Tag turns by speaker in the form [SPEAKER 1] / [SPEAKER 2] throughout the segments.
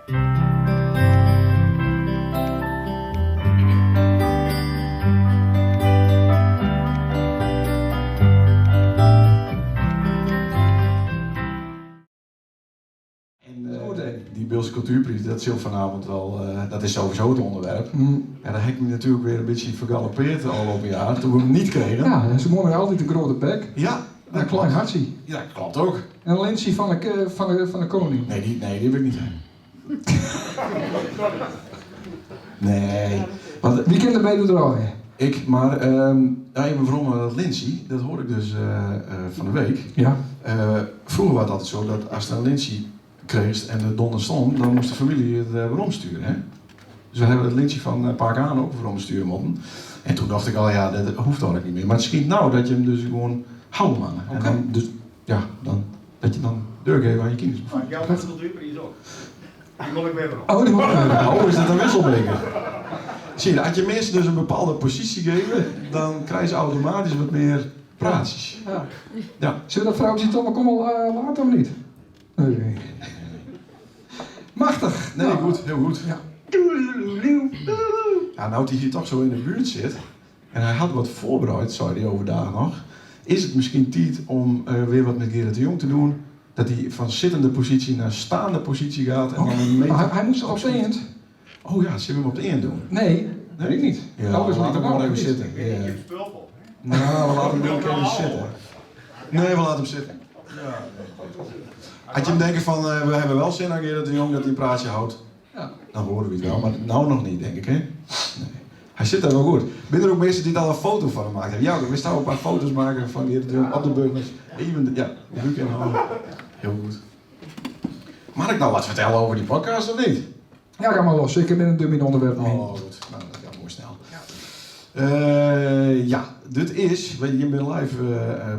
[SPEAKER 1] Die Beelse Cultuurprijs, dat is vanavond wel, dat is sowieso het onderwerp. En daar heb ik me natuurlijk weer een beetje vergalopeerd al op een jaar, toen we hem niet kregen.
[SPEAKER 2] Ja, ze mogen altijd een grote bek.
[SPEAKER 1] Ja.
[SPEAKER 2] En een klein hartje.
[SPEAKER 1] Ja, dat klopt ook.
[SPEAKER 2] En een lintje van de koning.
[SPEAKER 1] Nee, die heb ik niet. Nee. Want,
[SPEAKER 2] wie kent er beter draaien?
[SPEAKER 1] ik, maar even waarom dat Lindsay, dat hoorde ik dus van de week.
[SPEAKER 2] Ja.
[SPEAKER 1] Vroeger was het altijd zo dat als er een Lindsay kreeg en de donder stond, dan moest de familie het waarom sturen. Hè? Dus we hebben het Lindsay van Park aan ook waarom sturen moeten. En toen dacht ik al, ja, dat hoeft eigenlijk niet meer. Maar het schiet nou dat je hem dus gewoon houdt, man. En dan, dus, ja, dan, dat je dan doorgeeft aan je kinders.
[SPEAKER 3] Maar jouw cultuurprijs ook. Die wil ik weer op.
[SPEAKER 2] Oh, die moet
[SPEAKER 1] Oh, is dat een wisselbeker? Zie je, als je mensen dus een bepaalde positie geeft, dan krijgen ze automatisch wat meer praatjes.
[SPEAKER 2] Ja.
[SPEAKER 1] Ja.
[SPEAKER 2] Zullen we dat vrouwtje toch maar kom al later of niet? Nee. Machtig.
[SPEAKER 1] Nee,
[SPEAKER 2] Nou,
[SPEAKER 1] goed, heel goed.
[SPEAKER 2] Ja.
[SPEAKER 1] Ja, nou die hier toch zo in de buurt zit, en hij had wat voorbereid, zei hij overdag nog, is het misschien tijd om weer wat met Gerrit de Jong te doen, dat hij van zittende positie naar staande positie gaat en dan een meter...
[SPEAKER 2] Maar hij moest toch op de eind?
[SPEAKER 1] Oh ja, zullen we hem op de 1 doen?
[SPEAKER 2] Nee, weet ik niet.
[SPEAKER 1] Ja,
[SPEAKER 2] Dat is
[SPEAKER 1] we laten hem gewoon even
[SPEAKER 2] niet.
[SPEAKER 1] zitten.
[SPEAKER 3] Ik
[SPEAKER 1] Ja.
[SPEAKER 3] heb spul op.
[SPEAKER 1] Nou, we laten hem ook even zitten. Nee, we laten hem zitten. Had je hem denken van, we hebben wel zin aan Gerrit de Jong dat hij een praatje houdt,
[SPEAKER 2] Ja.
[SPEAKER 1] dan horen we het wel, maar nou nog niet, denk ik, hè? Nee. Hij zit daar wel goed. Ben er ook mensen die daar een foto van gemaakt hebben? Ja, we staan ook een paar foto's maken van Gerrit de Jong op de burgers. Even, ja, Luc en Han. Heel goed. Mag ik nou wat vertellen over die podcast of niet?
[SPEAKER 2] Ja, ga maar los. Ik ben een dummy onderwerp mee.
[SPEAKER 1] Oh, goed. Nou, dat gaat mooi snel. Ja, dit is, je bent live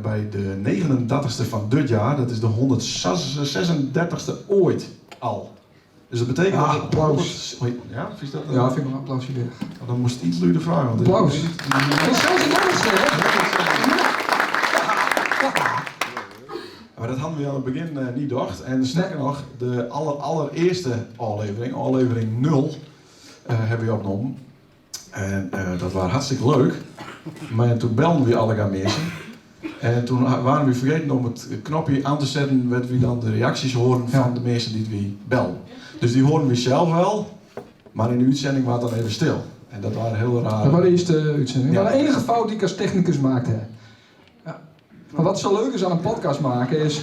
[SPEAKER 1] bij de 39ste van dit jaar. Dat is de 136ste ooit al. Dus dat betekent dat...
[SPEAKER 2] applaus.
[SPEAKER 1] Ja, vind je dat?
[SPEAKER 2] Ja, vind ik wel een applausje weer.
[SPEAKER 1] Dan moest het iets luider vragen. Want
[SPEAKER 2] Applaus.
[SPEAKER 1] Ik-
[SPEAKER 2] Dat is zelfs een anders, hè?
[SPEAKER 1] Maar dat hadden we aan het begin niet gedacht. En sterker nog, de allereerste aflevering 0, hebben we opgenomen. En dat was hartstikke leuk. Maar toen belden we alle mensen. En toen waren we vergeten om het knopje aan te zetten, dat we dan de reacties horen van de mensen die we belden. Dus die horen we zelf wel, maar in de uitzending was het dan even stil. En dat waren heel raar.
[SPEAKER 2] Dat was de eerste uitzending.
[SPEAKER 1] Ja.
[SPEAKER 2] Maar de enige fout die ik als technicus maakte. Ja. Maar wat zo leuk is aan een podcast maken is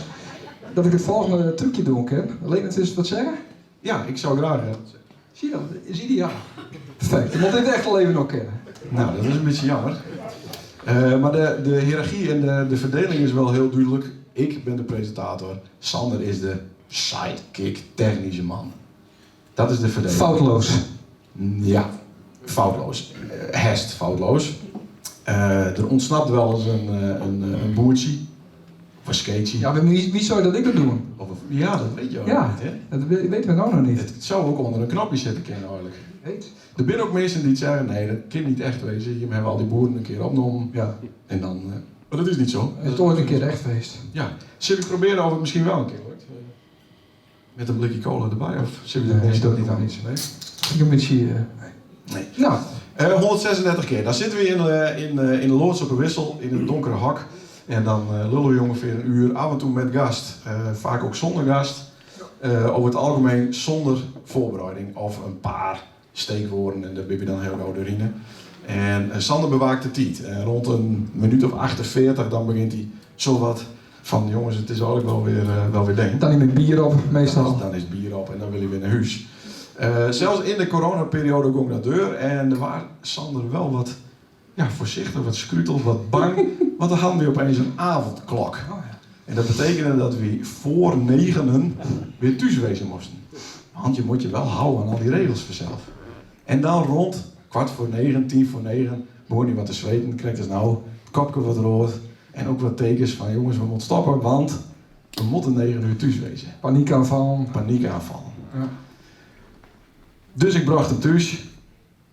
[SPEAKER 2] dat ik het volgende trucje doen kan. Alleen het is wat zeggen?
[SPEAKER 1] Ja, ik zou graag.
[SPEAKER 2] Zie je dat? Is ideaal. Perfect. Je moet dit echt al even nog kennen.
[SPEAKER 1] Nou, dat is een beetje jammer. Maar de hiërarchie en de verdeling is wel heel duidelijk. Ik ben de presentator. Sander is de sidekick, technische man. Dat is de verdeling.
[SPEAKER 2] Foutloos.
[SPEAKER 1] Ja, foutloos. Hest foutloos. Er ontsnapt wel eens een boertje. Of een skateje.
[SPEAKER 2] Ja, maar wie zou dat ik dat doen?
[SPEAKER 1] Of ja, dat weet je ook
[SPEAKER 2] Ja,
[SPEAKER 1] niet, hè?
[SPEAKER 2] dat weten we nou nog niet.
[SPEAKER 1] Het zou ook onder een knopje zitten kunnen eigenlijk.
[SPEAKER 2] Weet.
[SPEAKER 1] Er zijn ook mensen die zeggen, nee, dat kan niet echt wezen. Je hebben al die boeren een keer opgenomen.
[SPEAKER 2] Ja.
[SPEAKER 1] En dan... maar dat is niet zo.
[SPEAKER 2] Het is toch een keer echt geweest.
[SPEAKER 1] Ja. Zullen we proberen of het misschien wel een keer lukt? Met een blikje cola erbij? Of zullen we
[SPEAKER 2] Nee,
[SPEAKER 1] dat
[SPEAKER 2] dat niet aan iets. Ik een beetje...
[SPEAKER 1] Nee.
[SPEAKER 2] Nou,
[SPEAKER 1] 136 keer. Dan zitten we in de loods op een wissel, in een donkere hak. En dan lullen we ongeveer een uur, af en toe met gast. Vaak ook zonder gast. Over het algemeen zonder voorbereiding. Of een paar steekwoorden en dat ben je dan heel gauw doorheen. En Sander bewaakt de tijd. En rond een minuut of 48 dan begint hij zo wat van jongens, het is eigenlijk wel weer denk.
[SPEAKER 2] dan niet met bier op, meestal.
[SPEAKER 1] Dan is het bier op en dan wil hij weer naar huis. Zelfs in de coronaperiode ging dat deur en er was Sander wel wat voorzichtig, wat scrutel, wat bang. Want dan hadden we opeens een avondklok.
[SPEAKER 2] Oh, ja.
[SPEAKER 1] En dat betekende dat we voor 9 weer thuis wezen moesten. Want je moet je wel houden aan al die regels vanzelf. En dan rond 8:45, 10:45 begon hij wat te zweten. Kreeg dus nou het kopje wat rood. En ook wat tekens van jongens, we moeten stoppen, want we moeten 9 uur thuis wezen.
[SPEAKER 2] Paniekaanval.
[SPEAKER 1] Paniekaanval.
[SPEAKER 2] Ja.
[SPEAKER 1] Dus ik bracht hem thuis.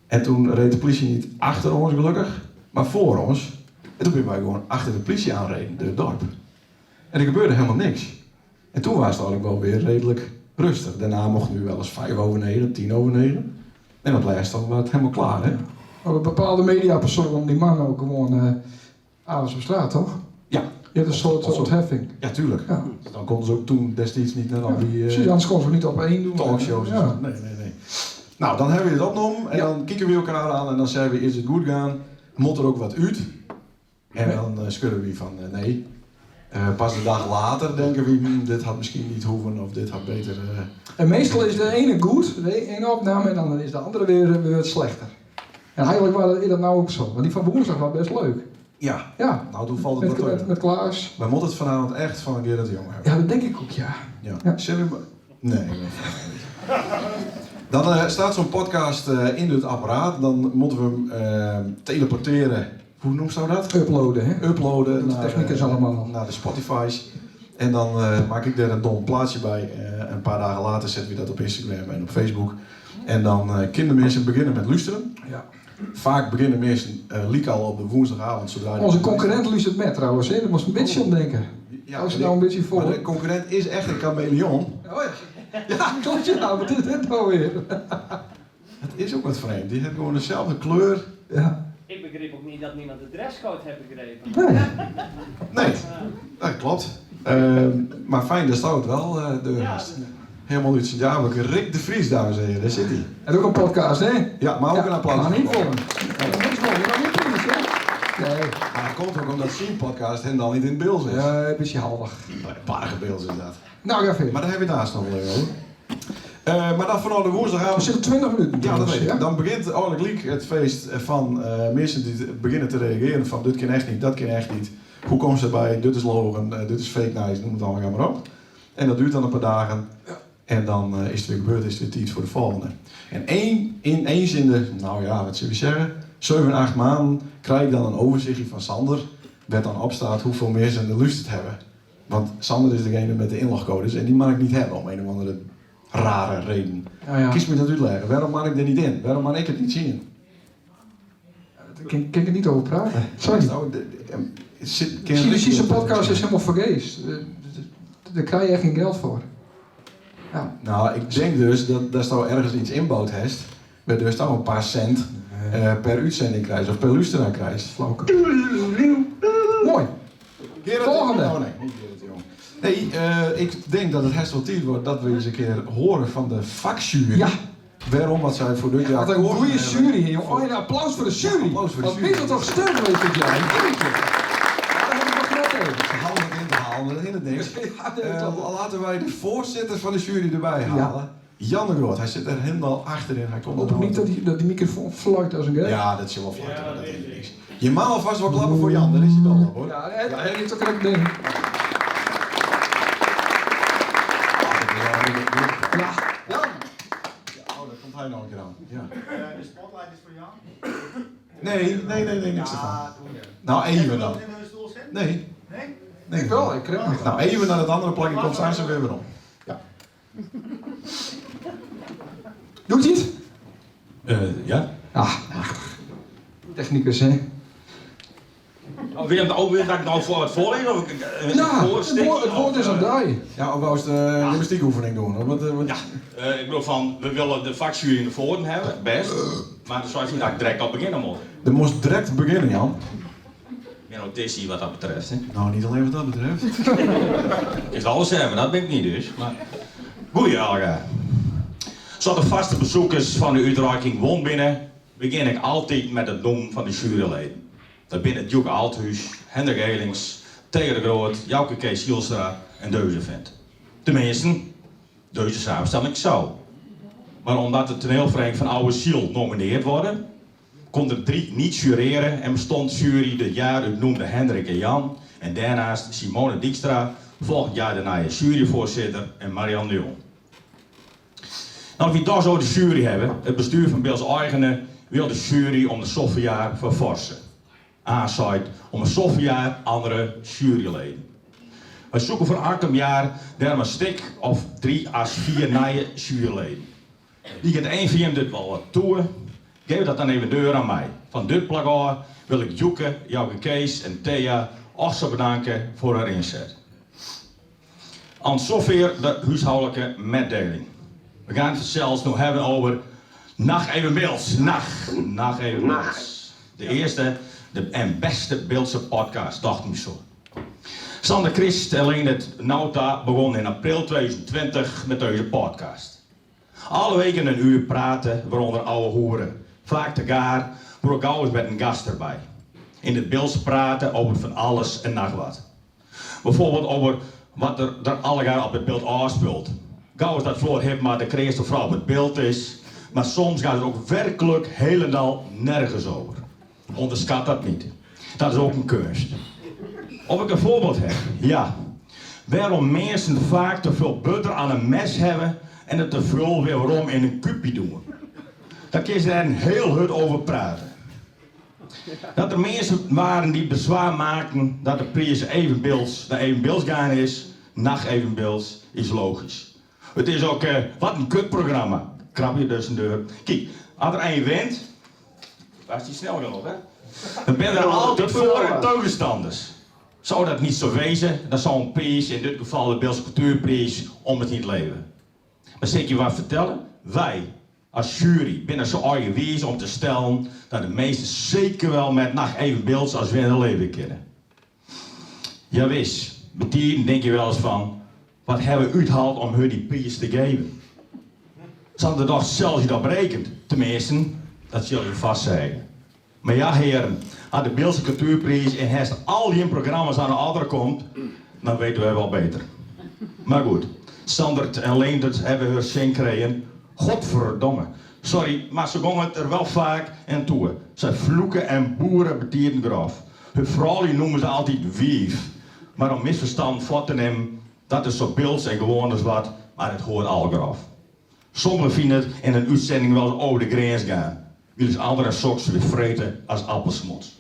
[SPEAKER 1] En toen reed de politie niet achter ons gelukkig, maar voor ons. En toen ben wij gewoon achter de politie aanreden, door het dorp. En er gebeurde helemaal niks. En toen was het eigenlijk wel weer redelijk rustig. Daarna mocht nu wel eens 5 over 9, 10 over 9. En op laatst dan was het helemaal klaar, hè?
[SPEAKER 2] Maar bepaalde mediapersonen die man ook gewoon avonds op straat, toch?
[SPEAKER 1] Ja.
[SPEAKER 2] Je hebt een soort
[SPEAKER 1] Of zo.
[SPEAKER 2] ontheffing.
[SPEAKER 1] Ja, tuurlijk.
[SPEAKER 2] Ja.
[SPEAKER 1] Dan konden ze ook toen destijds niet naar al die
[SPEAKER 2] Precies, anders konden ze niet op één doen.
[SPEAKER 1] talkshows en
[SPEAKER 2] Ja.
[SPEAKER 1] zo. Nee. Nou, dan hebben we het opgenomen en
[SPEAKER 2] Ja.
[SPEAKER 1] dan kijken we elkaar aan en dan zeggen we, is het goed gaan? Moet er ook wat uit? En dan schudden we van nee. Pas een dag later denken we, dit had misschien niet hoeven of dit had beter...
[SPEAKER 2] En meestal is de ene goed, de ene opname, en dan is de andere weer wat slechter. En eigenlijk is dat nou ook zo. Want die van woensdag was best leuk.
[SPEAKER 1] Ja,
[SPEAKER 2] Ja,
[SPEAKER 1] nou toen valt het wat
[SPEAKER 2] met
[SPEAKER 1] tegen.
[SPEAKER 2] Klaas.
[SPEAKER 1] Wij moeten het vanavond echt van Gerard de Jong hebben.
[SPEAKER 2] Ja, dat denk ik ook, ja.
[SPEAKER 1] Ja.
[SPEAKER 2] Ja.
[SPEAKER 1] Zullen we... Nee. Dan staat zo'n podcast in het apparaat. Dan moeten we hem teleporteren. Hoe noemt ze dat?
[SPEAKER 2] Uploaden, hè.
[SPEAKER 1] Uploaden
[SPEAKER 2] De techniekers allemaal.
[SPEAKER 1] naar de Spotify's. En dan maak ik er een dom plaatsje bij. Een paar dagen later zetten we dat op Instagram en op Facebook. En dan kunnen mensen beginnen met luisteren.
[SPEAKER 2] Ja.
[SPEAKER 1] Vaak beginnen mensen liek al op de woensdagavond. Zodra je-
[SPEAKER 2] Onze concurrent luistert met trouwens, hè. Daar moest een beetje aan denken.
[SPEAKER 1] Ja,
[SPEAKER 2] Als je nou een beetje voor...
[SPEAKER 1] maar de concurrent is echt een chameleon.
[SPEAKER 2] Oh ja. Ja, klopt ja. Wat is dit nou weer?
[SPEAKER 1] Het is ook wat vreemd. Die heeft gewoon dezelfde kleur.
[SPEAKER 2] Ja.
[SPEAKER 4] Ik begreep ook niet dat niemand de dresscode heeft begrepen.
[SPEAKER 2] Nee.
[SPEAKER 1] Nee, dat klopt. Maar fijn, daar staat het wel. De gast. Helemaal uit zijn jaar. Rick de Vries, dames en heren. Daar zit hij.
[SPEAKER 2] En ook een podcast, hè?
[SPEAKER 1] Ja, maar ook een applaus.
[SPEAKER 2] Maar niet voor hem. Dat is gewoon niet precies, hè? Nee.
[SPEAKER 1] Maar dat komt ook omdat zijn podcast hen dan niet in het beeld is.
[SPEAKER 2] Ja, een beetje halvig.
[SPEAKER 1] Een paar beeld is dat.
[SPEAKER 2] Nou, ga verder.
[SPEAKER 1] Maar daar hebben we naast nog wel even over. Maar dan vanaf de
[SPEAKER 2] We
[SPEAKER 1] woensdagavond.
[SPEAKER 2] zitten 20 minuten.
[SPEAKER 1] Ja, dat
[SPEAKER 2] trouwens,
[SPEAKER 1] weet ik. Dan begint eigenlijk liek het feest van mensen die beginnen te reageren van dit kan echt niet, dat kan echt niet. Hoe komen ze erbij? Dit is logen, dit is fake nice, noem het allemaal maar op. En dat duurt dan een paar dagen. En dan is het weer gebeurd, is het weer tijd voor de volgende. En eens in de, nou ja, wat zullen we zeggen, 7, 8 maanden krijg ik dan een overzichtje van Sander. Waar dan op staat hoeveel mensen de lust het hebben. Want Sander is degene met de inlogcodes en die mag ik niet hebben om een of andere rare reden.
[SPEAKER 2] Ja.
[SPEAKER 1] Kies me dat uitleggen. Waarom mag ik er niet in? Waarom mag ik het niet zien?
[SPEAKER 2] Daar kan ik er niet over praten. Sorry.
[SPEAKER 1] Nou,
[SPEAKER 2] Cynische podcast is helemaal vergeest. Daar krijg je echt geen geld voor. Ja.
[SPEAKER 1] Nou, ik denk dus dat daar zou ergens iets inbouwd heeft. Waar dus dan een paar cent per uitzending krijgt of per luisteraar krijgt.
[SPEAKER 2] Flauwke. Mooi. Volgende.
[SPEAKER 1] Oh, nee, niet Gerard de Jong. Nee, ik denk dat het best wel tijd wordt dat we eens een keer horen van de vakjury.
[SPEAKER 2] Ja.
[SPEAKER 1] Waarom wat zij voor dit jaar...
[SPEAKER 2] Wat een
[SPEAKER 1] gekozen
[SPEAKER 2] goede
[SPEAKER 1] hebben.
[SPEAKER 2] jury, hè, jongen. Oh, een applaus voor de jury.
[SPEAKER 1] Applaus voor de
[SPEAKER 2] Wat
[SPEAKER 1] jury.
[SPEAKER 2] ben je toch sterk geweest dit jaar? Jeetje. Daar heb ik nog net even.
[SPEAKER 1] Ze halen het in te halen, maar dat hindert niks.
[SPEAKER 2] Ja, dat is
[SPEAKER 1] Laten wij de voorzitter van de jury erbij halen. Jan de Groot, hij zit er helemaal achterin. Hij komt
[SPEAKER 2] Hoop ik niet dat die microfoon fluit als een gek.
[SPEAKER 1] Ja, dat is wel vlak. Dat is niks. Je mag alvast wel klappen voor Jan, daar is hij wel op hoor.
[SPEAKER 2] Ja, hij heeft ook een ding. Ja.
[SPEAKER 1] Ja. Oh, daar komt hij nog een keer aan. Ja.
[SPEAKER 3] De spotlight is voor jou.
[SPEAKER 1] Nee, niks ervan.
[SPEAKER 3] Ja, doe je.
[SPEAKER 1] Nou, even dan.
[SPEAKER 3] In de stoel zitten?
[SPEAKER 1] Nee.
[SPEAKER 3] Nee?
[SPEAKER 2] Ik wel, ik krijg nog.
[SPEAKER 1] Nou, even naar het andere plakje, komt straks weer weer om. Ja.
[SPEAKER 2] Doet hij het?
[SPEAKER 1] Ja?
[SPEAKER 2] Ah, technicus, hè?
[SPEAKER 5] Weer dat ik nou voor het voorlezen? Of
[SPEAKER 2] Ja, het woord is aan die.
[SPEAKER 1] Ja, of wou je de gymnastiekoefening doen? Of wat,
[SPEAKER 5] Ja, ik bedoel van, we willen de vakjury in de voren hebben, best. Maar dan zou je niet dat ik direct al beginnen moet.
[SPEAKER 1] Er moest direct beginnen, Jan.
[SPEAKER 5] Ik ben autistie wat dat betreft. Hè.
[SPEAKER 1] Nou, niet alleen wat dat betreft.
[SPEAKER 5] Ik kan alles hebben, dat ben ik niet dus. Maar... Goeie Alga. Zoals de vaste bezoekers van de uitreiking won binnen, begin ik altijd met het noemen van de juryleden. Dat binnen Duke Althuis, Hendrik Elings, Theo de Groot, Jouke Kees Hielstra en Deuze vindt. Tenminste, deze samenstelling zou. Maar omdat de toneelvereniging van Oude Ziel nomineerd worden, kon er 3 niet jureren en bestond jury dit jaar uit noemde Hendrik en Jan en daarnaast Simone Dijkstra, volgend jaar daarna je juryvoorzitter en Marianne de Jong. Nou, wie daar zo de jury hebben, het bestuur van Beels Eigenen wil de jury om de zoveel jaar verforsen. Aanzijt om een zoveel jaar andere juryleden. Wij zoeken voor elk jaar daarom een stuk of 3 à 4 nieuwe juryleden. Die gaat 1 van dit wel wat toe. Geef dat dan even deur aan mij. Van dit plak af wil ik Joeke, Jouke Kees en Thea ook zo bedanken voor haar inzet. Aan zover de huishoudelijke mededeling. We gaan het zelfs nog hebben over Nacht even Beels. Nacht even Beels. De eerste en beste Beeldse podcast, dacht ik zo. Sander Christ alleen het Nauta begon in april 2020 met deze podcast. Alle weken een uur praten, waaronder oude hoeren. Vaak te gaar, maar ook gauw eens met een gast erbij. In het Beeldse praten over van alles en nog wat. Bijvoorbeeld over wat er allegaar op het beeld afspeelt. Gauw is dat voor hip maar de creëerste vrouw op het beeld is. Maar soms gaat het ook werkelijk helemaal nergens over. Onderschat dat niet. Dat is ook een kunst. Of ik een voorbeeld heb? Ja. Waarom mensen vaak te veel butter aan een mes hebben en het te veel weer waarom in een kupje doen. Daar kun je er een heel hut over praten. Dat er mensen waren die bezwaar maakten dat de prijs evenbeelds naar evenbeelds gaan is, nacht evenbeelds, is logisch. Het is ook, wat een kutprogramma. Krap je dus een deur. Kijk, als er een wint, waar is die snel nog, hè? Dan ben er altijd voor en tegenstanders. Zou dat niet zo wezen, dan zou een prijs, in dit geval de Beeldse Cultuurprijs, om het niet leven. Maar zal ik je wat vertellen? Wij, als jury, binnen zo eigen wezen om te stellen dat de meesten zeker wel met nacht evenbeelds als we in het leven kennen. Ja wist, met die denk je wel eens van, wat hebben we uitgehaald om hun die prijs te geven? Ze hadden toch zelfs dat berekend, tenminste, dat zul je vast zeggen. Maar ja heren, als de Beeldse Cultuurprijs in Hest al die programma's aan de andere komt, dan weten we wel beter. Maar goed, Sandert en Leendert hebben hun zin gekregen. Godverdomme. Sorry, maar ze gongen het er wel vaak en toe. Ze vloeken en boeren betieren graf. Hun vrouw noemen ze altijd wief. Maar om misverstand voor te nemen, dat is zo beelds en gewoon als wat, maar het hoort al graf. Sommigen vinden het in een uitzending wel eens over de grens gaan. Willen ze andere soks weer vreten als appelsmots.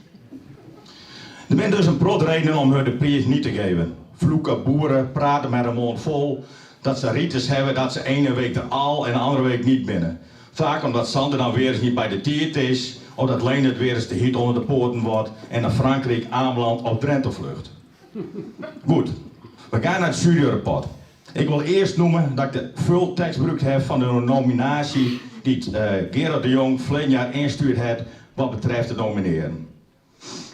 [SPEAKER 5] Er zijn dus een prot reden om hun de prijs niet te geven. Vloeken, boeren, praten met een mond vol. Dat ze rites hebben dat ze ene week er al en de andere week niet binnen. Vaak omdat Sander dan weer eens niet bij de tiert is. Of dat Leendert weer eens de hit onder de poorten wordt. En naar Frankrijk aanbelandt op Drenthe vlucht. Goed, we gaan naar het studiораpport. Ik wil eerst noemen dat ik de veel tekst gebruikt heb van de nominatie die Gerard de Jong vorig jaar instuurd heeft wat betreft het nomineren.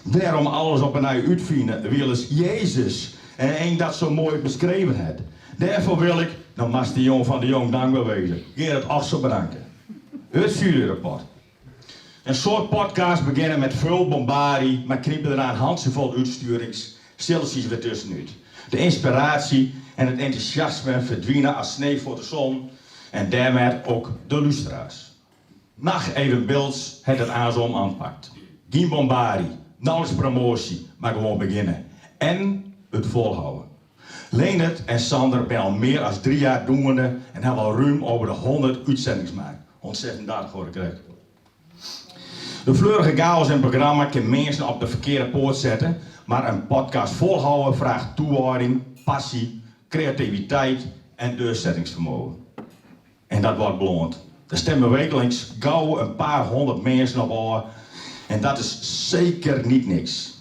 [SPEAKER 5] Daarom alles op een ei uitvinden, wil eens Jezus en één dat zo mooi beschreven heeft. Daarvoor wil ik, dan mag de Jong van de Jong dankbaar wezen, Gerard ook zo bedanken. Het studierapport. Een soort podcast beginnen met veel bombardie, maar knippen eraan handjevol uitsturings, stilletjes weer tussenuit. De inspiratie en het enthousiasme verdwijnen als sneeuw voor de zon en daarmee ook de luisteraars. Nacht even beelds het het aanzom aanpakt. Geen bombardie, nauwelijks promotie, maar gewoon beginnen. En het volhouden. Leendert en Sander zijn al meer dan 3 jaar doende en hebben al ruim over de 100 uitzendingen gemaakt. 136 voor ik recht. De fleurige chaos in het programma kan mensen op de verkeerde poort zetten, maar een podcast volhouden vraagt toewijding, passie, creativiteit en doorzettingsvermogen. En dat wordt beloond. Er stemmen wekelijks gauw een paar 100 mensen op aan en dat is zeker niet niks.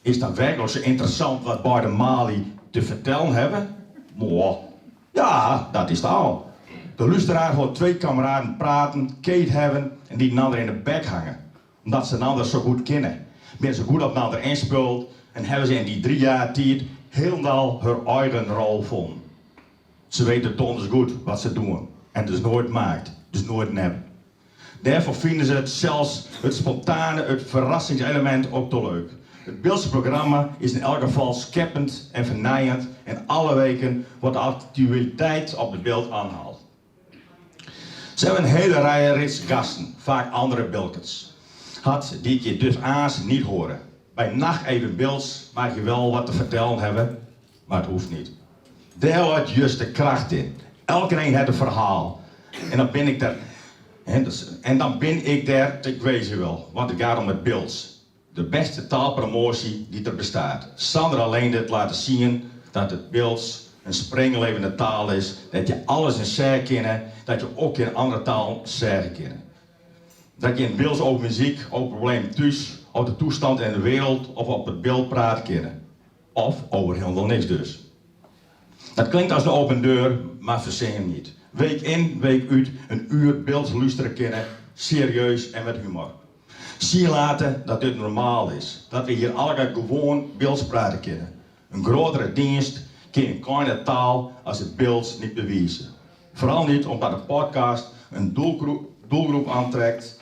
[SPEAKER 5] Is dat werkelijk zo interessant wat Bart en Mali te vertellen hebben? Mooi. Ja, dat is het al. De luisteraar hoort 2 kameraden praten, Kate hebben en die een ander in de bek hangen. Omdat ze een ander zo goed kennen. Ben ze goed op een ander inspeelt en hebben ze in die 3 jaar tijd helemaal hun eigen rol gevonden. Ze weten donders goed wat ze doen. En dus nooit maakt, dus nooit nep. Daarvoor vinden ze het zelfs het spontane, het verrassingselement ook te leuk. Het Beeldse programma is in elk geval scheppend en vernijend en alle weken wordt de actualiteit op het beeld aangehaald. Ze hebben een hele rij rits gasten, vaak andere bilkets. Die ik je dus aans niet horen. Bij nacht even beelds mag je wel wat te vertellen hebben, maar het hoeft niet. Daar hoort juist de kracht in. Elke een heeft een verhaal. En dan ben ik daar. En dan ben ik daar, ik weet je wel, want het gaat om het beelds. De beste taalpromotie die er bestaat. Sander alleen dit laten zien dat het beelds een springlevende taal is. Dat je alles in zeggen kennen, dat je ook in andere taal zeggen kennen. Dat je in beelds over muziek, over problemen thuis, over de toestand in de wereld of op het beeld praten kennen. Of over helemaal niks dus. Dat klinkt als een open deur, maar verzin hem niet. Week in, week uit, een uur beeld luisteren kennen, serieus en met humor. Zie laten dat dit normaal is, dat we hier allemaal gewoon beelds praten kunnen. Een grotere dienst kan een kleine taal als het beeld niet bewijzen. Vooral niet omdat een podcast een doelgroep aantrekt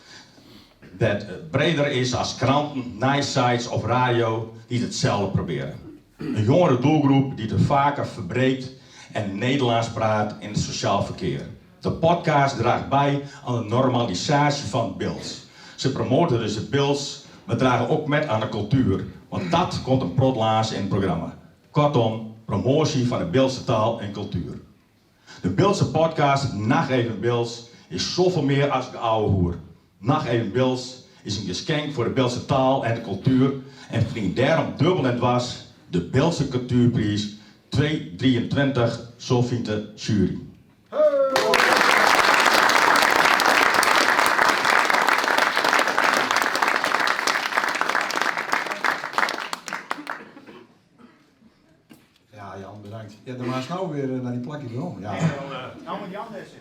[SPEAKER 5] dat breder is als kranten, nice-sites of radio die hetzelfde proberen. Een jongere doelgroep die te vaker verbreekt en Nederlands praat in het sociaal verkeer. De podcast draagt bij aan de normalisatie van het beeld. Ze promoten dus het beeld, maar dragen ook met aan de cultuur. Want dat komt een protlaas in het programma. Kortom, promotie van de Beeldse taal en cultuur. De Beeldse podcast Nacht Even Beelds is zoveel meer als de oude hoer. Nacht Even Beelds is een geschenk voor de Beeldse taal en de cultuur en verdient daarom dubbel en dwars de Beeldse Cultuurprijs 2023, zo vindt de jury.
[SPEAKER 1] Ja, Jan, bedankt. Ja, dan maar nou weer naar die plakje erom. Ja,
[SPEAKER 3] Nou moet Jan lessen.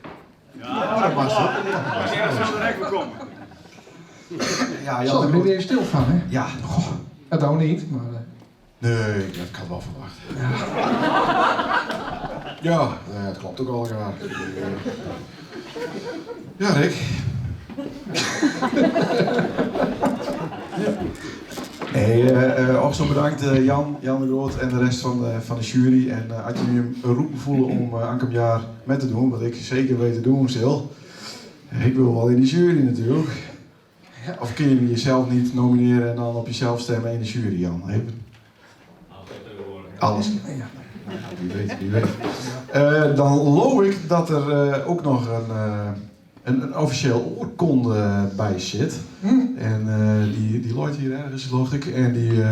[SPEAKER 1] dat was het. Ja,
[SPEAKER 2] Zo,
[SPEAKER 1] Jan,
[SPEAKER 2] daar ben je even stil van, hè?
[SPEAKER 1] ja.
[SPEAKER 2] Dat ook niet, maar...
[SPEAKER 1] Nee, dat kan wel verwacht. Ja, het klopt ook al elkaar. Ja, Rick. Nee, ook zo bedankt Jan de Groot en de rest van de jury. En had je nu een roep voelen om aankomend jaar met te doen, wat ik zeker weet te doen stil. Ik wil wel in die jury natuurlijk. Of kun je jezelf niet nomineren en dan op jezelf stemmen in de jury, Jan? Even. Alles.
[SPEAKER 2] Ja.
[SPEAKER 1] Wie weet. Dan geloof ik dat er ook nog een officieel oorkonde bij zit. En die looit hier ergens, geloof ik. En die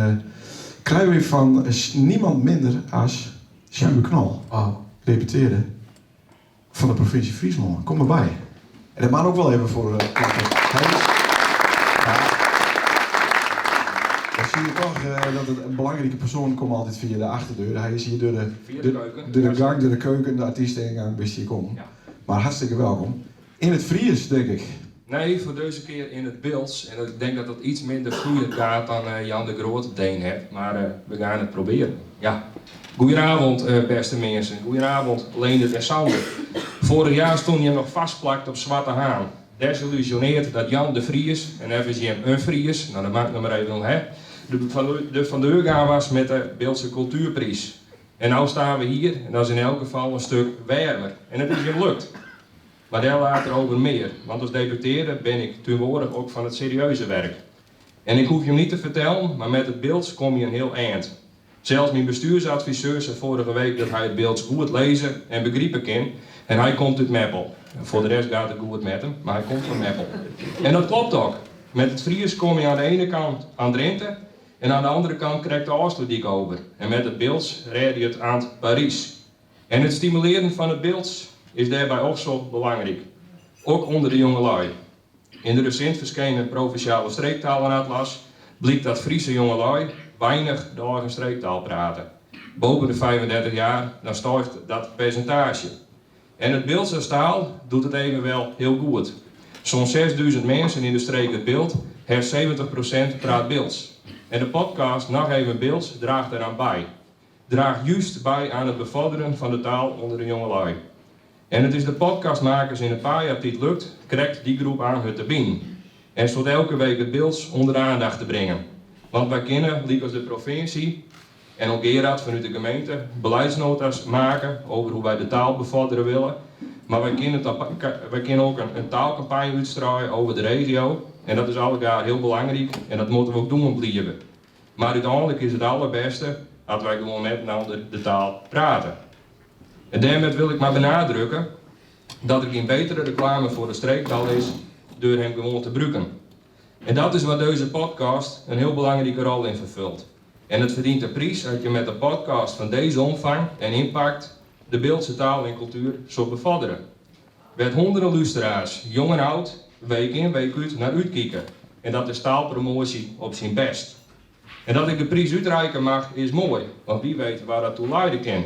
[SPEAKER 1] krijgen we van niemand minder als Sjoerd Knol. Deputeerde van de provincie Friesland. Kom erbij. En dat mag ook wel even voor klappen. Dan zie je toch dat het een belangrijke persoon komt altijd via de achterdeur. Hij is hier door de gang, door de keuken, de artiesteningang, wist je komt.
[SPEAKER 6] Ja.
[SPEAKER 1] Maar hartstikke welkom. In het Fries, denk ik.
[SPEAKER 6] Nee, voor deze keer in het Beelds. En ik denk dat dat iets minder vloeiend gaat dan Jan de Groot het deen heeft. Maar we gaan het proberen. Ja. Goedenavond, beste mensen. Goedenavond, Leendert en Sander. Vorig jaar stond je nog vastplakt op Zwarte Haan. Desillusioneerd dat Jan de Vries, en even is hij een Fries, nou dat maakt nog maar even hè, de van deur gaan was met de Beeldse Cultuurprijs. En nu staan we hier, en dat is in elk geval een stuk warmer. En het is gelukt. Maar daar later over meer, want als deputeerde ben ik tegenwoordig ook van het serieuze werk. En ik hoef je hem niet te vertellen, maar met het Beelds kom je een heel eind. Zelfs mijn bestuursadviseur zei vorige week dat hij het Beelds goed lezen en begrijpen kan. En hij komt uit Meppel. Voor de rest gaat het goed met hem, maar hij komt van Meppel. En dat klopt ook. Met het Fries kom je aan de ene kant aan Drenthe en aan de andere kant krijgt de Oosterdiek over. En met het Beelds red je het aan Parijs. En het stimuleren van het Beelds is daarbij ook zo belangrijk. Ook onder de jongelui. In de recent verschenen provinciale streektalenatlas blijkt dat Friese jongelui weinig de eigen streektaal praten. Boven de 35 jaar, dan stijgt dat percentage. En het Beeldse taal doet het evenwel heel goed. Zo'n 6000 mensen in de streek het Beeld, her 70% praat Beelds. En de podcast Nacht Even Beelds draagt eraan bij. Draagt juist bij aan het bevorderen van de taal onder de jongelui. En het is de podcastmakers in een paar jaar tijd lukt, krijgt die groep aan het te binnen. En zodat elke week het Beelds onder de aandacht te brengen. Want wij kunnen, liek als de provincie en ook Gerard vanuit de gemeente, beleidsnota's maken over hoe wij de taal bevorderen willen. Maar wij kunnen ook een taalcampagne uitstralen over de regio. En dat is allemaal heel belangrijk en dat moeten we ook doen blijven. Maar uiteindelijk is het allerbeste dat wij gewoon met de taal praten. En daarmee wil ik maar benadrukken dat er geen betere reclame voor de streektaal is door hem gewoon te gebruiken. En dat is waar deze podcast een heel belangrijke rol in vervult. En het verdient de prijs dat je met een podcast van deze omvang en impact de Beeldse taal en cultuur zult bevorderen. Met honderden luisteraars, jong en oud, week in week uit naar uitkijken. En dat is taalpromotie op zijn best. En dat ik de prijs uitreiken mag is mooi, want wie weet waar dat toe leiden kan.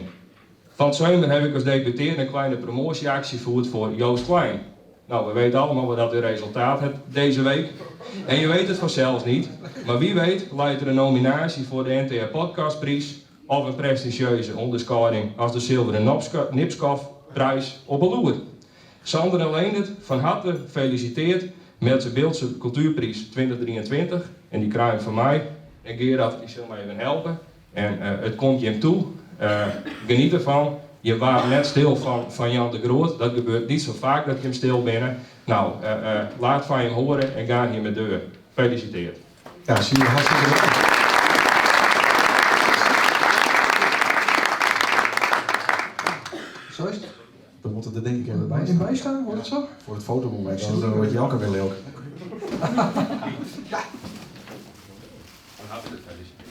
[SPEAKER 6] Van het zomer heb ik als deputeer een kleine promotieactie gevoerd voor Joost Klein. Nou, we weten allemaal wat dat de resultaat heeft deze week. En je weet het vanzelf niet. Maar wie weet leidt er een nominatie voor de NTR Podcastprijs of een prestigieuze onderscoring als de Zilveren Nipskoff-prijs op een loer. Sander en Leendert, van harte gefeliciteerd met de Beeldse Cultuurprijs 2023. En die krijgen van mij. En Gerard, die zal mij even helpen. En het komt je hem toe. Geniet ervan. Je waart net stil van Jan de Groot. Dat gebeurt niet zo vaak dat je hem stil bent. Nou, laat van je hem horen en ga hier met deur. Gefeliciteerd.
[SPEAKER 1] Ja, zie je, hartstikke leuk.
[SPEAKER 2] Zo is het.
[SPEAKER 1] We moeten er denk ik even bij
[SPEAKER 2] In
[SPEAKER 1] staan.
[SPEAKER 2] bijstaan, wordt het zo?
[SPEAKER 1] Voor het fotomoment, dan wordt je elke willen ook.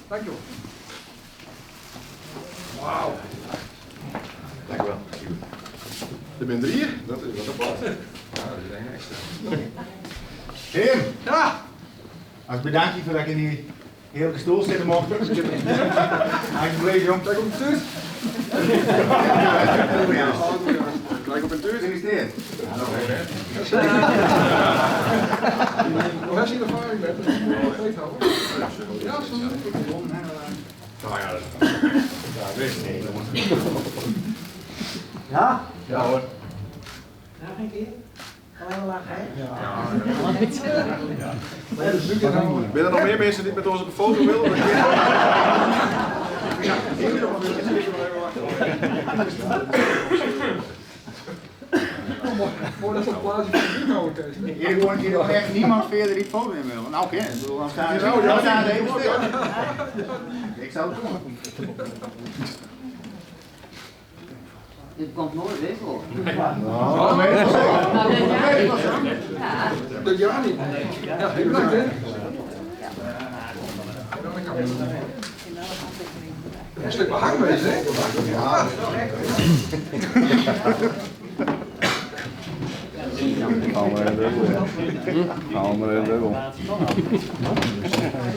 [SPEAKER 2] Dankjewel.
[SPEAKER 1] Dankjewel. Er zijn 3. Dat is wat apart.
[SPEAKER 3] Tim! Ja! Als bedankje voor dat ik in die heerlijke stoel zitten mocht. Alsjeblieft, jong. Kijk op de tuut.
[SPEAKER 1] Kijk op een deur.
[SPEAKER 3] Gefeliciteerd.
[SPEAKER 2] Hoe heb je de ervaring met? Ja, zo.
[SPEAKER 3] Ja?
[SPEAKER 1] Ja hoor. Ben er nog meer mensen die met ons op een foto willen?
[SPEAKER 2] Voordat we het plaatsje van de houden, Kees.
[SPEAKER 3] Hier gewoon echt niemand verder die foto in wil. Nou, oké. Dan staan ze even stil. Ik zou het doen.
[SPEAKER 7] Dit komt nooit weg hoor.
[SPEAKER 3] Oh, nee.
[SPEAKER 2] Dat jaar niet. Ja, heel bedankt hè. Een stuk behang wezen hè.
[SPEAKER 1] Ja.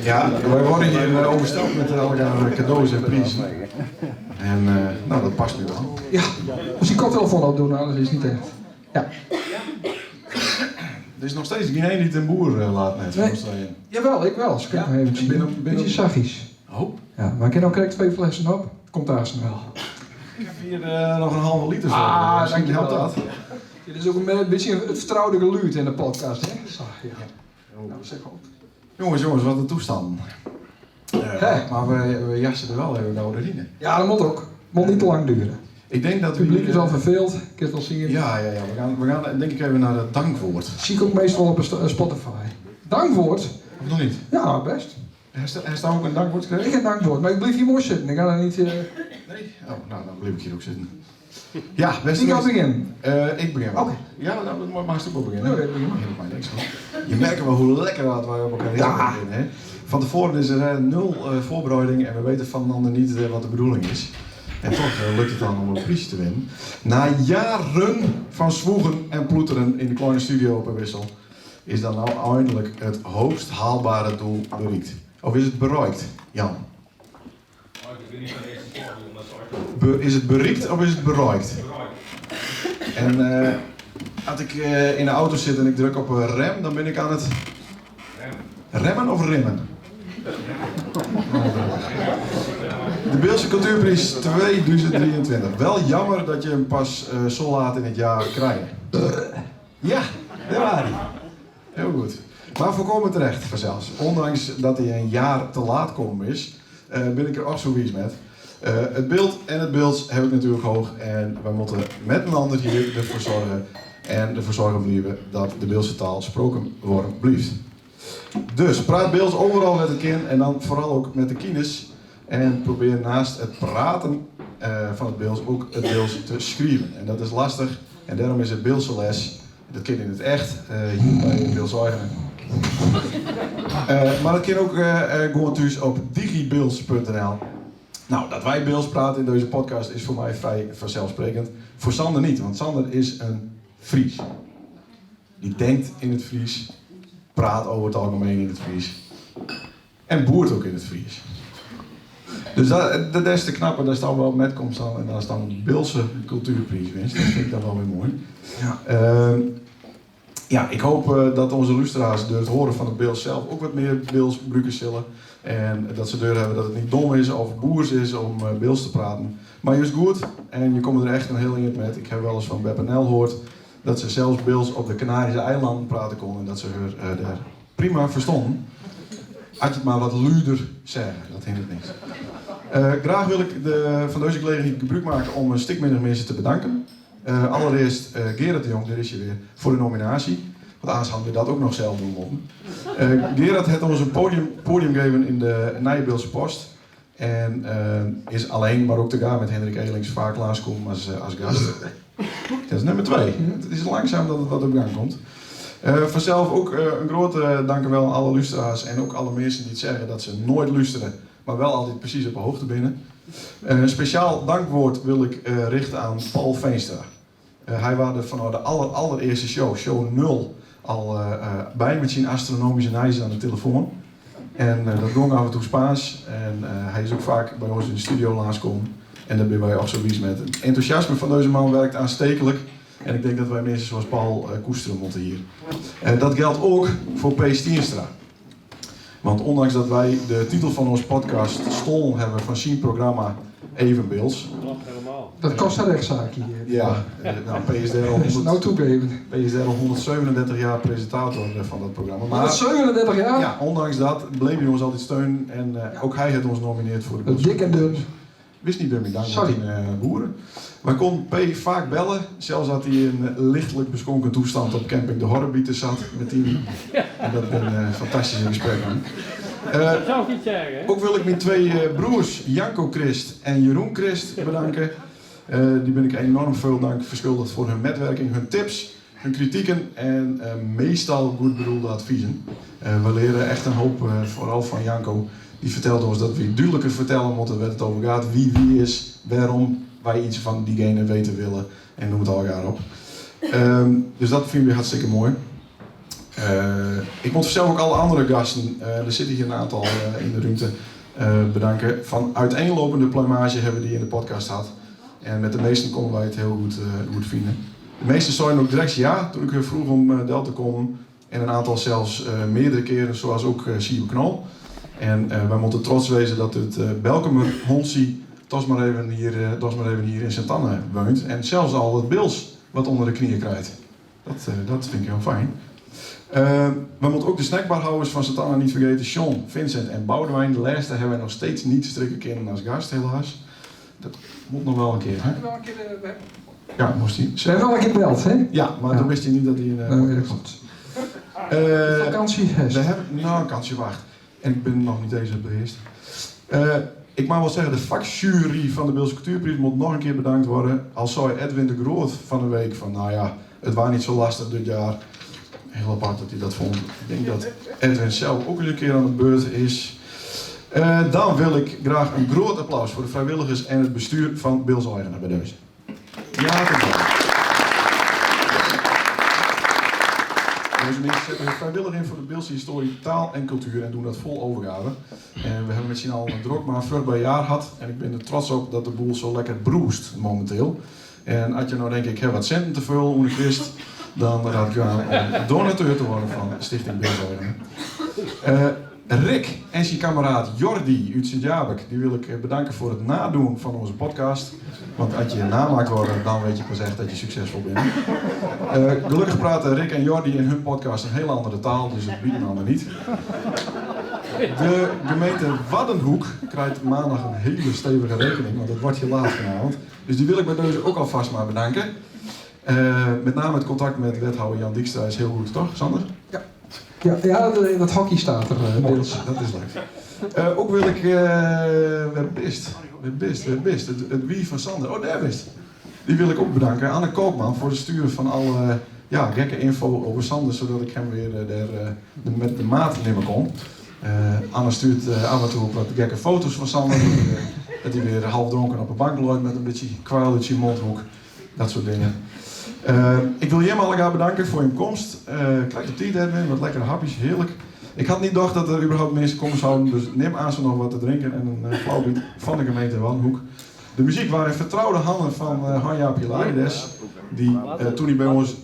[SPEAKER 1] Ja, wij worden hier overstelpt met allerlei cadeaus en prijzen. En nou, dat past nu wel.
[SPEAKER 2] Ja, als je koptelefoon opdoen, anders is het niet echt. Ja.
[SPEAKER 1] Er is nog steeds geen één die ten boer laat net.
[SPEAKER 2] Nee.
[SPEAKER 1] zoals je-
[SPEAKER 2] Jawel, ik wel. Kijk nog even zien.
[SPEAKER 1] Binnen-
[SPEAKER 2] Beetje zachtjes.
[SPEAKER 1] Oh,
[SPEAKER 2] Ja, maar ik heb ook krijg 2 flessen op. Komt daar snel.
[SPEAKER 1] ik heb hier nog een halve liter voor.
[SPEAKER 2] Ah,
[SPEAKER 1] Misschien helpt
[SPEAKER 2] dankjewel.
[SPEAKER 1] dat.
[SPEAKER 2] Dit is ook een beetje het vertrouwde geluid in de podcast, hè? Zo, ja. Nou, zeg op.
[SPEAKER 1] Jongens, wat een toestand.
[SPEAKER 2] Hè?
[SPEAKER 1] Maar we jassen er wel even nou erin.
[SPEAKER 2] Ja, dat moet ook. Moet niet te lang duren.
[SPEAKER 1] Ik denk dat
[SPEAKER 2] Het publiek is al verveeld. Ik kan het wel zien.
[SPEAKER 1] Ja. We gaan denk ik even naar het dankwoord.
[SPEAKER 2] Zie ik ook meestal op Spotify. Dankwoord?
[SPEAKER 1] Of nog niet?
[SPEAKER 2] Ja, best.
[SPEAKER 1] Hij staat ook een dankwoord
[SPEAKER 2] Ik
[SPEAKER 1] gekregen?
[SPEAKER 2] heb dankwoord, maar ik blijf hier mooi zitten. Ik ga er niet...
[SPEAKER 1] Nee? Oh, nou, dan blijf ik hier ook zitten. Ja, beste
[SPEAKER 2] Ik ga
[SPEAKER 1] mensen.
[SPEAKER 2] beginnen.
[SPEAKER 1] Ik begin wel.
[SPEAKER 2] Oké.
[SPEAKER 1] Ja, dan mag je ook wel beginnen.
[SPEAKER 2] Nee, ik begin.
[SPEAKER 1] Begin maar niks van. Je merkt wel hoe lekker dat wij op elkaar
[SPEAKER 2] Ja.
[SPEAKER 1] in. Hè? Van tevoren is er 0 voorbereiding en we weten van de ander niet wat de bedoeling is. En toch lukt het dan om een prijs te winnen. Na jaren van zwoegen en ploeteren in de kleine studio op een Wissel is dan nou eindelijk het hoogst haalbare doel bereikt. Of is het bereikt, Jan? Is het bereikt of is het bereikt? En als ik in de auto zit en ik druk op een rem, dan ben ik aan het remmen of rimmen? De Beeldse Cultuurprijs 2023. Wel jammer dat je hem pas zo laat in het jaar krijgt. Ja, daar waren hij. Heel goed. Maar volkomen terecht vanzelfs. Ondanks dat hij een jaar te laat komen is, ben ik er ook zo wies met. Het beeld en het beeld heb ik natuurlijk hoog en wij moeten met een ander hier ervoor zorgen en ervoor zorgen blijven dat de Beeldse taal gesproken worden blijft. Dus praat Beelds overal met het kind en dan vooral ook met de kines en probeer naast het praten van het Beelds ook het Beelds te schrijven. En dat is lastig en daarom is het Beeldse les, dat kind in het echt, hier bij Beelds Eigenen. Maar dat kan ook gewoon thuis op digibeelds.nl. Nou, dat wij Beelds praten in deze podcast is voor mij vrij vanzelfsprekend. Voor Sander niet, want Sander is een Fries. Die denkt in het Fries, praat over het algemeen in het Fries. En boert ook in het Fries. Dus dat is te knappen, daar staan we wel met komt staan en daar staan een Beelse cultuurprijs winst. Dat vind ik dan wel weer mooi. Ja, ik hoop dat onze luisteraars door het horen van de Beels zelf ook wat meer Beels gebruiken zullen. En dat ze deur hebben dat het niet dom is of boers is om Beels te praten. Maar juist goed, en je komt er echt een heel eind met. Ik heb wel eens van Beb en Nel gehoord dat ze zelfs Beels op de Canarische eilanden praten konden en dat ze haar daar prima verstonden. Had je het maar wat luider zeggen, dat hindert niks. Graag wil ik van deze gelegenheid gebruik maken om een stuk minder mensen te bedanken. Allereerst Gerard de Jong, daar is je weer, voor de nominatie. Want anders hadden we dat ook nog zelf doen moeten. Gerard heeft ons een podium gegeven in de Nijenbeelse Post. En is alleen, maar ook te gaan met Hendrik Elings vaak langskomen als gast. Dat is nummer 2. Het is langzaam dat het wat op gang komt. Vanzelf ook een grote dankjewel aan alle luisteraars en ook alle mensen die het zeggen dat ze nooit luisteren, maar wel altijd precies op de hoogte binnen. Een speciaal dankwoord wil ik richten aan Paul Veenstra. Hij was er vanuit de allereerste show 0, al bij met zijn astronomische nijs aan de telefoon. En dat ging af en toe Spaans. En hij is ook vaak bij ons in de studio langskomen. En daar ben wij ook zo wies met. Het enthousiasme van deze man werkt aanstekelijk. En ik denk dat wij mensen zoals Paul koesteren moeten hier. Dat geldt ook voor P. Stienstra. Want ondanks dat wij de titel van ons podcast stolen hebben van zijn programma Evenbeels.
[SPEAKER 4] Klopt helemaal.
[SPEAKER 2] Dat kost een rechtszaak hier.
[SPEAKER 1] Ja, nou, P is
[SPEAKER 2] nou toegeven.
[SPEAKER 1] al 137 jaar presentator van dat programma. Maar
[SPEAKER 2] 137 jaar?
[SPEAKER 1] ja, ondanks dat bleef hij ons altijd steunen. En ook hij heeft ons genomineerd voor de Beels.
[SPEAKER 2] Dik en dun.
[SPEAKER 1] Wist niet bij mij dank
[SPEAKER 2] Sorry.
[SPEAKER 1] aan boeren. Wij konden P vaak bellen, zelfs dat hij in lichtelijk beschonken toestand op camping de Horrebieter zat met die. En dat ben een fantastische gesprek.
[SPEAKER 4] Dat zou ik niet zeggen.
[SPEAKER 1] Ook wil ik mijn 2 broers, Janko Christ en Jeroen Christ, bedanken. Die ben ik enorm veel dank verschuldigd voor hun metwerking, hun tips, hun kritieken en meestal goed bedoelde adviezen. We leren echt een hoop, vooral van Janko. Die vertelde ons dat we duidelijker vertellen moeten waar het over gaat. Wie is, waarom wij iets van diegene weten willen. En noem het al elkaar op. Dus dat vinden we hartstikke mooi. Ik moet zelf ook alle andere gasten, er zitten hier een aantal in de ruimte, bedanken. Van uiteenlopende pluimage hebben we die in de podcast gehad. En met de meesten konden wij het heel goed vinden. De meesten zeiden ook direct ja toen ik hun vroeg om Del te komen. En een aantal zelfs meerdere keren, zoals ook Siebe Knol. En wij moeten trots wezen dat het Belkemer Honsie toch maar even hier in Sint-Anne woont. En zelfs al het Beels wat onder de knieën krijgt. Dat vind ik heel fijn. We moeten ook de snackbarhouders van Sint-Anne niet vergeten. Sean, Vincent en Boudewijn. De laatste hebben wij nog steeds niet strikken kennen als gast helaas. Dat moet nog wel een keer, hè? Ja, moest hij.
[SPEAKER 2] Ze hebben wel een keer gebeld, hè?
[SPEAKER 1] Ja, maar toen wist hij niet dat hij een...
[SPEAKER 2] goed.
[SPEAKER 1] Vakantie we hebben nou een kansje, wacht. En ik ben nog niet eens op de eerste. Ik mag wel zeggen, de vakjury van de Beelse Cultuurprijs moet nog een keer bedankt worden. Al zei Edwin de Groot van de week van, nou ja, het was niet zo lastig dit jaar. Heel apart dat hij dat vond. Ik denk dat Edwin zelf ook eens een keer aan de beurt is. Dan wil ik graag een groot applaus voor de vrijwilligers en het bestuur van Beelse Eigenaar bij deze. Ja, tot dan. Deze mensen zetten zich vrijwillig in voor de Beelse historie, taal en cultuur en doen dat vol overgave. En we hebben met z'n allen een druk maar vruchtbaar jaar gehad. En ik ben er trots op dat de boel zo lekker broest momenteel. En als je nou denk ik heb wat centen te veel onder Christ, dan raad ik je aan om donateur te worden van Stichting Beelse Eigenaar. Rick en zijn kameraad Jordi uit Sint-Jabek, die wil ik bedanken voor het nadoen van onze podcast. Want als je namaakt worden, dan weet je pas echt dat je succesvol bent. Gelukkig praten Rick en Jordi in hun podcast een hele andere taal, dus het biedt me niet. De gemeente Waddenhoek krijgt maandag een hele stevige rekening, want dat wordt je laat vanavond. Dus die wil ik bij deze ook alvast maar bedanken. Met name het contact met wethouder Jan Dijkstra is heel goed, toch Sander?
[SPEAKER 2] Ja, dat hockey staat er. Deels.
[SPEAKER 1] Dat is leuk. Ook wil ik... Het wie van Sander. Oh, daar is het. Die wil ik ook bedanken. Anne Koopman voor het sturen van alle gekke info over Sander. Zodat ik hem weer met de maat nemen kon. Anne stuurt af en toe ook wat gekke foto's van Sander. Dat hij weer half dronken op een bank loopt met een beetje kwijl uit zijn mondhoek. Dat soort dingen. Ik wil Jim allemaal bedanken voor je komst. Krijg de tijd Edwin, wat lekkere hapjes, heerlijk. Ik had niet gedacht dat er überhaupt mensen komen zouden, dus neem aan ze nog wat te drinken en een flauwbiet van de gemeente Wanhoek. De muziek waren in vertrouwde handen van Han-Jaap Hilarides, die toen hij bij ons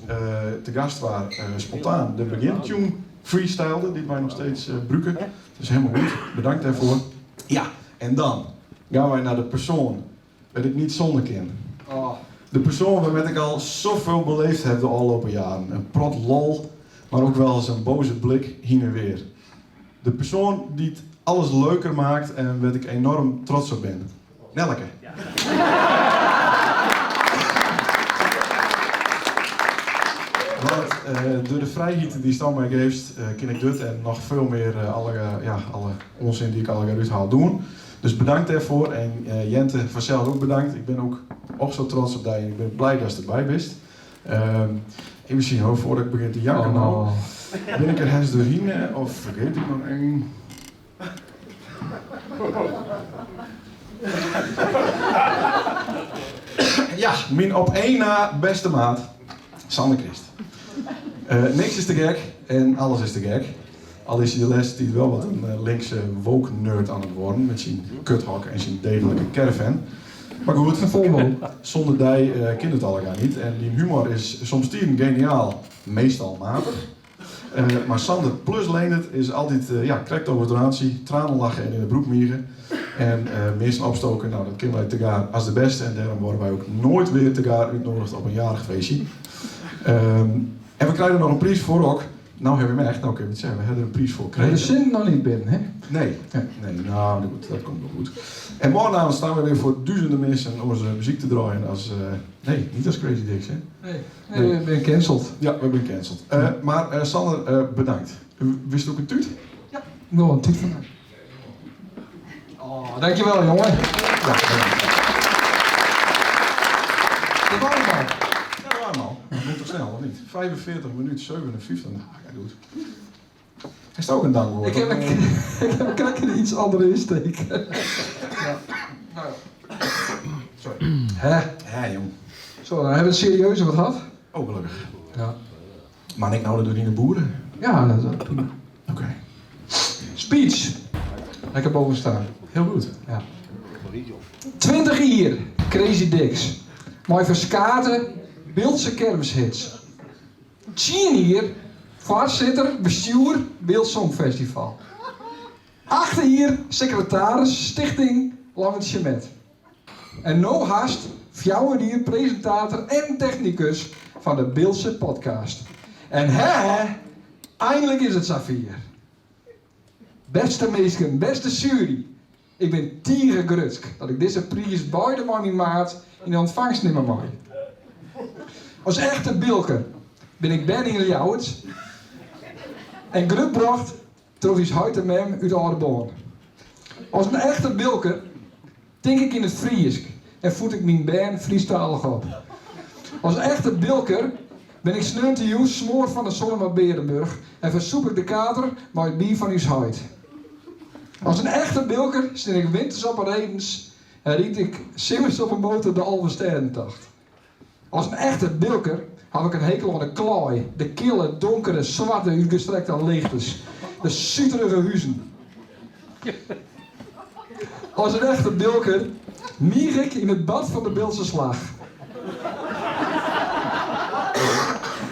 [SPEAKER 1] te gast was, spontaan de begintune freestylede, die wij nog steeds gebruiken. Dat is helemaal goed, bedankt daarvoor. Ja, en dan gaan wij naar de persoon waar ik niet zonder ken.
[SPEAKER 2] Oh.
[SPEAKER 1] De persoon waarmee ik al zoveel beleefd heb de afgelopen jaren. Een prot lol, maar ook wel eens een boze blik heen en weer. De persoon die het alles leuker maakt en waar ik enorm trots op ben. Nelleke. Want door de vrijheid die Stam mij geeft, kan ik dit en nog veel meer alle onzin die ik al eruit haal doen. Dus bedankt daarvoor en Jente vanzelf ook bedankt. Ik ben ook zo trots op dat je. Ik ben blij dat je erbij bent. Even zien hoor, voordat ik begin te janken nou. Ben ik er eens doorheen of vergeet ik nog één? Ja, mijn op één na beste maat, Sander Christ. Niks is te gek en alles is te gek. Al is hij de laatste tijd wel wat een linkse woke nerd aan het worden met zijn kuthok en zijn degelijke caravan. Maar goed, zonder die kent het allemaal niet. En die humor is soms geniaal, meestal matig. Maar Sander plus Leendert is altijd correct over de ratie, tranen lachen en in de broek mieren. En mensen opstoken, nou dat kennen wij tegaar als de beste. En daarom worden wij ook nooit weer tegaar uitgenodigd op een jarig feestje. En we krijgen er nog een prijs voor ook. Nou hebben we hem echt, nou kun je het zeggen, we hebben er een prijs voor gekregen.
[SPEAKER 2] De zin nog niet binnen, hè?
[SPEAKER 1] Nee, nou goed, dat komt wel goed. En morgenavond staan we weer voor duizenden mensen onze muziek te draaien als, niet als Crazy Dicks, hè?
[SPEAKER 2] Nee, we zijn cancelled.
[SPEAKER 1] Ja, we zijn cancelled. Maar Sander, bedankt. Wist je ook een tuut?
[SPEAKER 2] Ja, nog een tuut van hem. Oh, dankjewel jongen.
[SPEAKER 1] Ja, bedankt.
[SPEAKER 2] Dat was het al.
[SPEAKER 1] Ja, dat waren we al. Dat moet toch snel, of niet? 45 minuten 57. Nou, hij doet. Is dat ook een dankwoord?
[SPEAKER 2] Ik heb een iets andere insteek. Ja. Nou,
[SPEAKER 1] Sorry.
[SPEAKER 2] hè?
[SPEAKER 1] Jong.
[SPEAKER 2] Zo, dan hebben we het serieuzer wat gehad.
[SPEAKER 1] Oh, gelukkig.
[SPEAKER 2] Ja.
[SPEAKER 1] Maar ik nou dat door die boeren?
[SPEAKER 2] Ja, dat is ook prima.
[SPEAKER 1] Oké.
[SPEAKER 2] Speech. Lekker boven staan.
[SPEAKER 1] Heel goed.
[SPEAKER 2] Ja. 20 hier, Crazy Dicks. Mooi verskaten, Beeldse kermishits. 10 hier, voorzitter, bestuur, Beeld Songfestival. 8 hier, secretaris, stichting, Lavend Chemet. En no haast, 4 hier, presentator en technicus van de Beeldse podcast. En eindelijk is het Safir. Beste meesken, beste jury. Ik ben tierengrutsk dat ik deze prijs bij de mijn maat in de ontvangst nemen mag. Als echte bilker ben ik Benny Ljouwens en grutbracht terug is huid mem uit Oudeborn. Als een echte bilker denk ik in het Friesk en voed ik mijn band freestylig op. Als echte bilker ben ik sneuntje smoor van de Sonnema Berenburg en versoep ik de kater maar het bier van uw huid. Als een echte bilker steen ik winters op een redens en riet ik simmers op een motor de Alverstedentocht. Als een echte bilker had ik een hekel aan de klooi, de kille, donkere, zwarte, uitgestrekte lichters, de suterige huizen. Als een echte bilker mier ik in het bad van de Beeldse slag.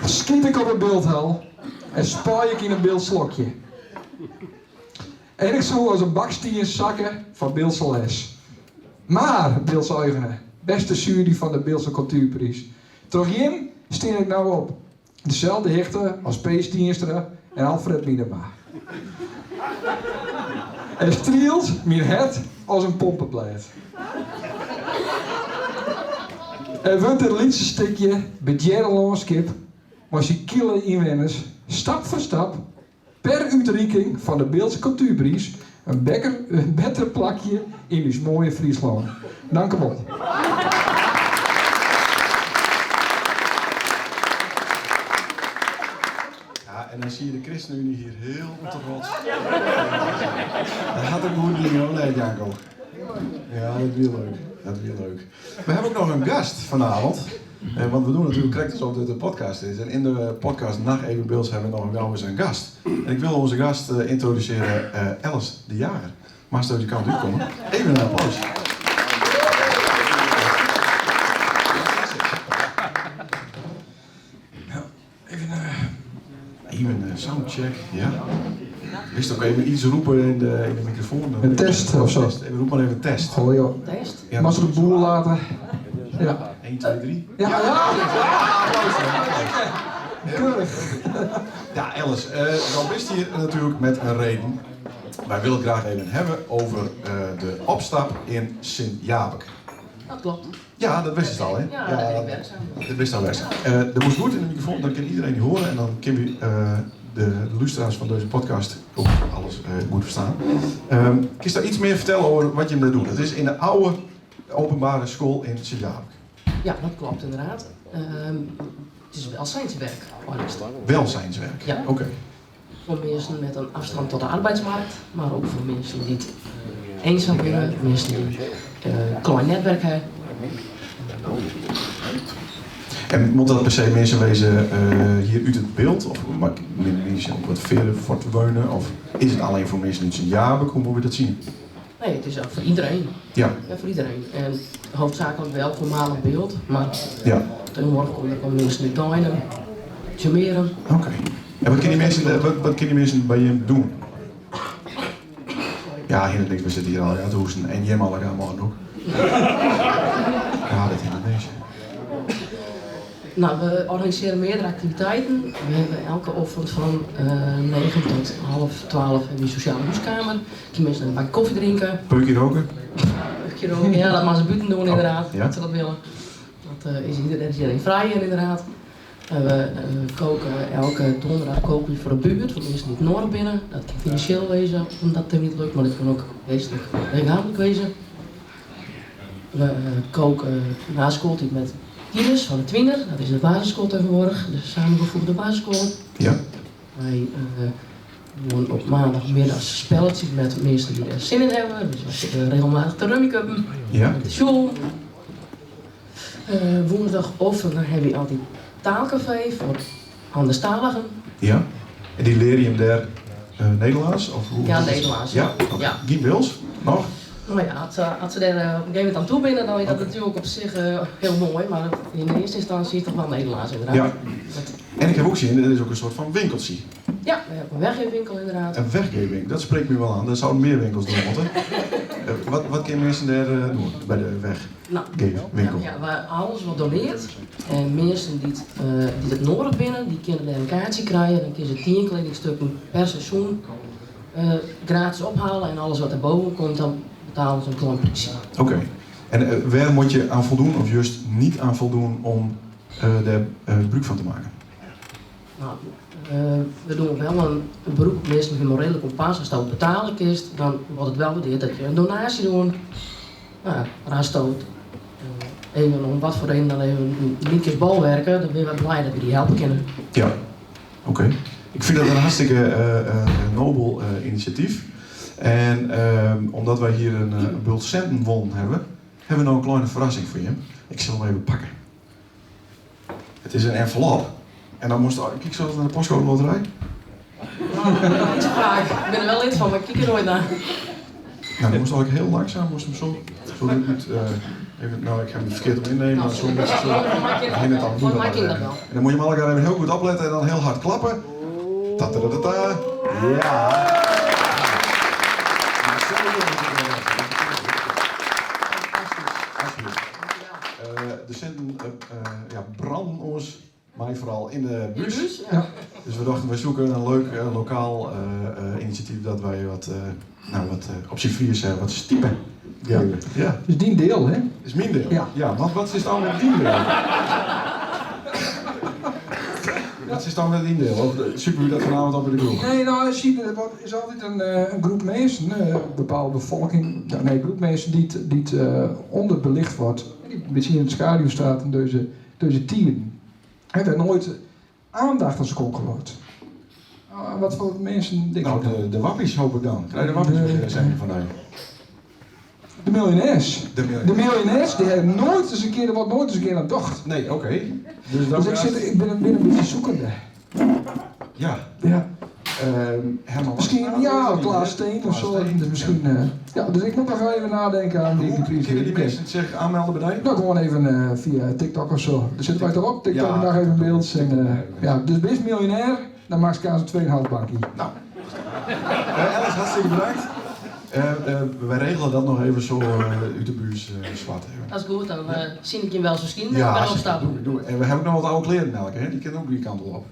[SPEAKER 2] Schiet ik op een beeldhel en spaai ik in een beeldslokje. En ik zou als een bakstien zakken van Beeldse les. Maar, Beeldse Eugenen, beste jury van de Beeldse Cultuurprijs. Terugin steen ik nou op. Dezelfde hichte als Pees Dienstra en Alfred Minema. En strielt mijn het als een pompenblad. En wordt het liedste stukje budget landskip, maar je kille inwoners stap voor stap per uitreiking van de Beeldse Cultuurprijs een beter plakje in uw mooie Friesland. Dank u wel.
[SPEAKER 1] Ja, en dan zie je de ChristenUnie hier heel trots. Dat had ik goed doen, hoor. Nee, Janko. Ja, dat is weer leuk. Dat is weer leuk. We hebben ook nog een gast vanavond. Want we doen natuurlijk correct alsof dit een podcast is. En in de podcast Nacht Even Beels hebben we nog wel eens een gast. En ik wil onze gast introduceren, Alice de Jager. Maar stel je kant uitkomen. Even een applaus. Even een soundcheck, ja. Wist ook even iets roepen in de microfoon.
[SPEAKER 2] Een test of zo.
[SPEAKER 1] Even roep maar even test.
[SPEAKER 2] Oh joh.
[SPEAKER 7] Test?
[SPEAKER 1] Ja,
[SPEAKER 2] Mag ze de boel laten? Ja.
[SPEAKER 1] 1, 2, 3.
[SPEAKER 2] Ja, ja. Keurig.
[SPEAKER 1] Ja, Alice, dan bist hier natuurlijk met een reden. Wij willen het graag even hebben over de opstap in Sint-Jabek.
[SPEAKER 7] Dat klopt.
[SPEAKER 1] Ja, dat wist je al, hè?
[SPEAKER 7] Ja, daar ben ik werkzaam.
[SPEAKER 1] Dat wist al werkzaam. Dat moest goed in de microfoon, dan kan iedereen die horen en dan kan je de luisteraars van deze podcast ook alles goed verstaan. Kun je daar iets meer vertellen over wat je daar doet? Het is in de oude openbare school in Sint-Jabek.
[SPEAKER 7] Ja, dat klopt inderdaad. Het is welzijnswerk.
[SPEAKER 1] Welzijnswerk?
[SPEAKER 7] Ja.
[SPEAKER 1] Oké.
[SPEAKER 7] Voor mensen met een afstand tot de arbeidsmarkt, maar ook voor mensen die het eenzaam zijn, mensen die een klein netwerk hebben.
[SPEAKER 1] En moet dat per se mensen wezen hier uit het beeld? Of mag mensen ook wat verder voor te wonen? Of is het alleen voor mensen in Sint-Jabek? Hoe moet je dat zien?
[SPEAKER 7] Nee, het is ook voor iedereen.
[SPEAKER 1] Ja.
[SPEAKER 7] Ja, voor iedereen. En hoofdzakelijk wel voormalig beeld, maar
[SPEAKER 1] Ja.
[SPEAKER 7] tegenwoordig komen mensen die tuinen, jameren.
[SPEAKER 1] Oké. En wat kunnen die mensen bij je doen? Ja, helemaal niks. We zitten hier al uit te hoesten. En jij mag allemaal ook. Ja, dat helemaal niks.
[SPEAKER 7] Nou, we organiseren meerdere activiteiten. We hebben elke ochtend van 9 tot half 12 hebben we een sociale huiskamer. Die mensen een bak koffie drinken.
[SPEAKER 1] Peukje roken?
[SPEAKER 7] Ja, dat maar ze buiten doen inderdaad,
[SPEAKER 1] ja.
[SPEAKER 7] als ze dat willen. Dat is iedereen vrij inderdaad. We koken elke donderdag koken we voor de buurt, voor mensen die het noorden binnen. Dat kan financieel wezen, omdat het niet lukt, maar dat kan ook wezenlijk lichamelijk wezen. We koken na schooltijd met tieners van de twinner, dat is de basisschool tegenwoordig, de samengevoegde basisschool.
[SPEAKER 1] Ja.
[SPEAKER 7] Wij doen op maandagmiddag spelletjes met mensen die er zin in hebben. Dus we zitten regelmatig te rummikuppen
[SPEAKER 1] Ja.
[SPEAKER 7] met de show. Woensdagochtend dan heb je altijd taalcafé voor anderstaligen.
[SPEAKER 1] Ja. En die leer je hem daar Nederlands? Of hoe?
[SPEAKER 7] Ja, Nederlands.
[SPEAKER 1] Ja?
[SPEAKER 7] Ja.
[SPEAKER 1] Guy Wils? Nog?
[SPEAKER 7] Nou ja, als ze daar op een gegeven moment aan toe binnen, dan is dat natuurlijk op zich heel mooi, maar in eerste instantie is het toch wel Nederlands inderdaad.
[SPEAKER 1] Ja. En ik heb ook gezien, er is ook een soort van winkeltje.
[SPEAKER 7] Ja, we hebben een weggeefwinkel inderdaad.
[SPEAKER 1] Een weggeefwinkel, dat spreekt me wel aan. Er zouden meer winkels doen moeten. Wat kunnen mensen daar doen bij de weggeefwinkel?
[SPEAKER 7] Nou, ja, waar alles wordt doneerd en mensen die het nodig binnen, die kunnen daar een kaartje krijgen. Dan kunnen ze 10 kledingstukken per seizoen gratis ophalen en alles wat erboven komt, dan betalen ze een klein prijsje.
[SPEAKER 1] Oké. En waar moet je aan voldoen of juist niet aan voldoen om daar gebruik van te maken?
[SPEAKER 7] Nou, we doen wel een beroep op mensen met een morele kompas. Als dat betalen is, dan wordt het wel bedoeld dat je een donatie doet. Nou, raadstoot. Even om wat voor reden dan even niet eens bolwerken, dan ben je wel blij dat we die helpen kunnen.
[SPEAKER 1] Ja. Oké. Ik vind dat een hartstikke nobel initiatief. En omdat wij hier een bult centenwon hebben, hebben we nou een kleine verrassing voor je. Ik zal hem even pakken. Het is een envelop. En dan moest kijk zo naar de postcode loterij.
[SPEAKER 7] Niet zo graag. Ik ben er wel lid van, maar ik kijk er nooit naar.
[SPEAKER 1] Nou, dan moest ook heel langzaam, moest hem zo goed, even, nou ik ga hem verkeerd op innemen, maar zo moet je zo heen en dan doen.
[SPEAKER 7] Volgens mij ging dat wel.
[SPEAKER 1] En dan moet je hem elkaar even heel goed opletten en dan heel hard klappen. Ta-ta-ta-ta-ta. Ja. De centen branden ons, maar vooral in de bus.
[SPEAKER 7] Ja.
[SPEAKER 1] Dus we dachten, we zoeken een leuk lokaal initiatief dat wij wat op z'n viers wat stiepen geven. Ja.
[SPEAKER 2] Dus die deel, hè?
[SPEAKER 1] Is mijn deel.
[SPEAKER 2] Ja.
[SPEAKER 1] Ja, want wat is dan met die deel? Wat is dan met die deel? Of super u dat vanavond op in de groep?
[SPEAKER 2] Nee, nou, er is altijd een groep mensen, een bepaalde bevolking, een groep mensen die het onderbelicht wordt. Die een beetje in het schaduw staat in deze tien. En daar nooit aandacht aan geschonken wordt. Wat voor mensen denk
[SPEAKER 1] Nou,
[SPEAKER 2] ik?
[SPEAKER 1] de wappies hoop ik dan. Krijg je de wappies zijn van mij?
[SPEAKER 2] De miljonairs.
[SPEAKER 1] De
[SPEAKER 2] De miljonairs, die hebben nooit eens een keer, er wordt nooit eens een keer aan gedacht.
[SPEAKER 1] Nee, oké. Dus dat
[SPEAKER 2] Dus ik ben een beetje zoekende.
[SPEAKER 1] Ja.
[SPEAKER 2] Ja.
[SPEAKER 1] Herman.
[SPEAKER 2] Misschien, Klaas Steen of zo. Dus misschien, dus ik moet nog even nadenken aan die
[SPEAKER 1] Hoe
[SPEAKER 2] prijs.
[SPEAKER 1] kunnen die mensen zich aanmelden bij jou?
[SPEAKER 2] Nou, gewoon even via TikTok of zo. Daar zitten wij toch op. TikTok
[SPEAKER 1] Ja.
[SPEAKER 2] dag even beeld. En, dus ben je miljonair, dan maak je een 2,5 bankje.
[SPEAKER 1] Nou. Alice, hartstikke bedankt. Wij regelen dat nog even zo uit de buurt zwart.
[SPEAKER 7] Dat is goed, dan zie ik je wel zo misschien
[SPEAKER 1] Ja,
[SPEAKER 7] bij
[SPEAKER 1] hartstikke.
[SPEAKER 7] opstappen.
[SPEAKER 1] Doe. En we hebben ook nog wat oude kleren melken, hè? Die kunnen ook die kant wel op.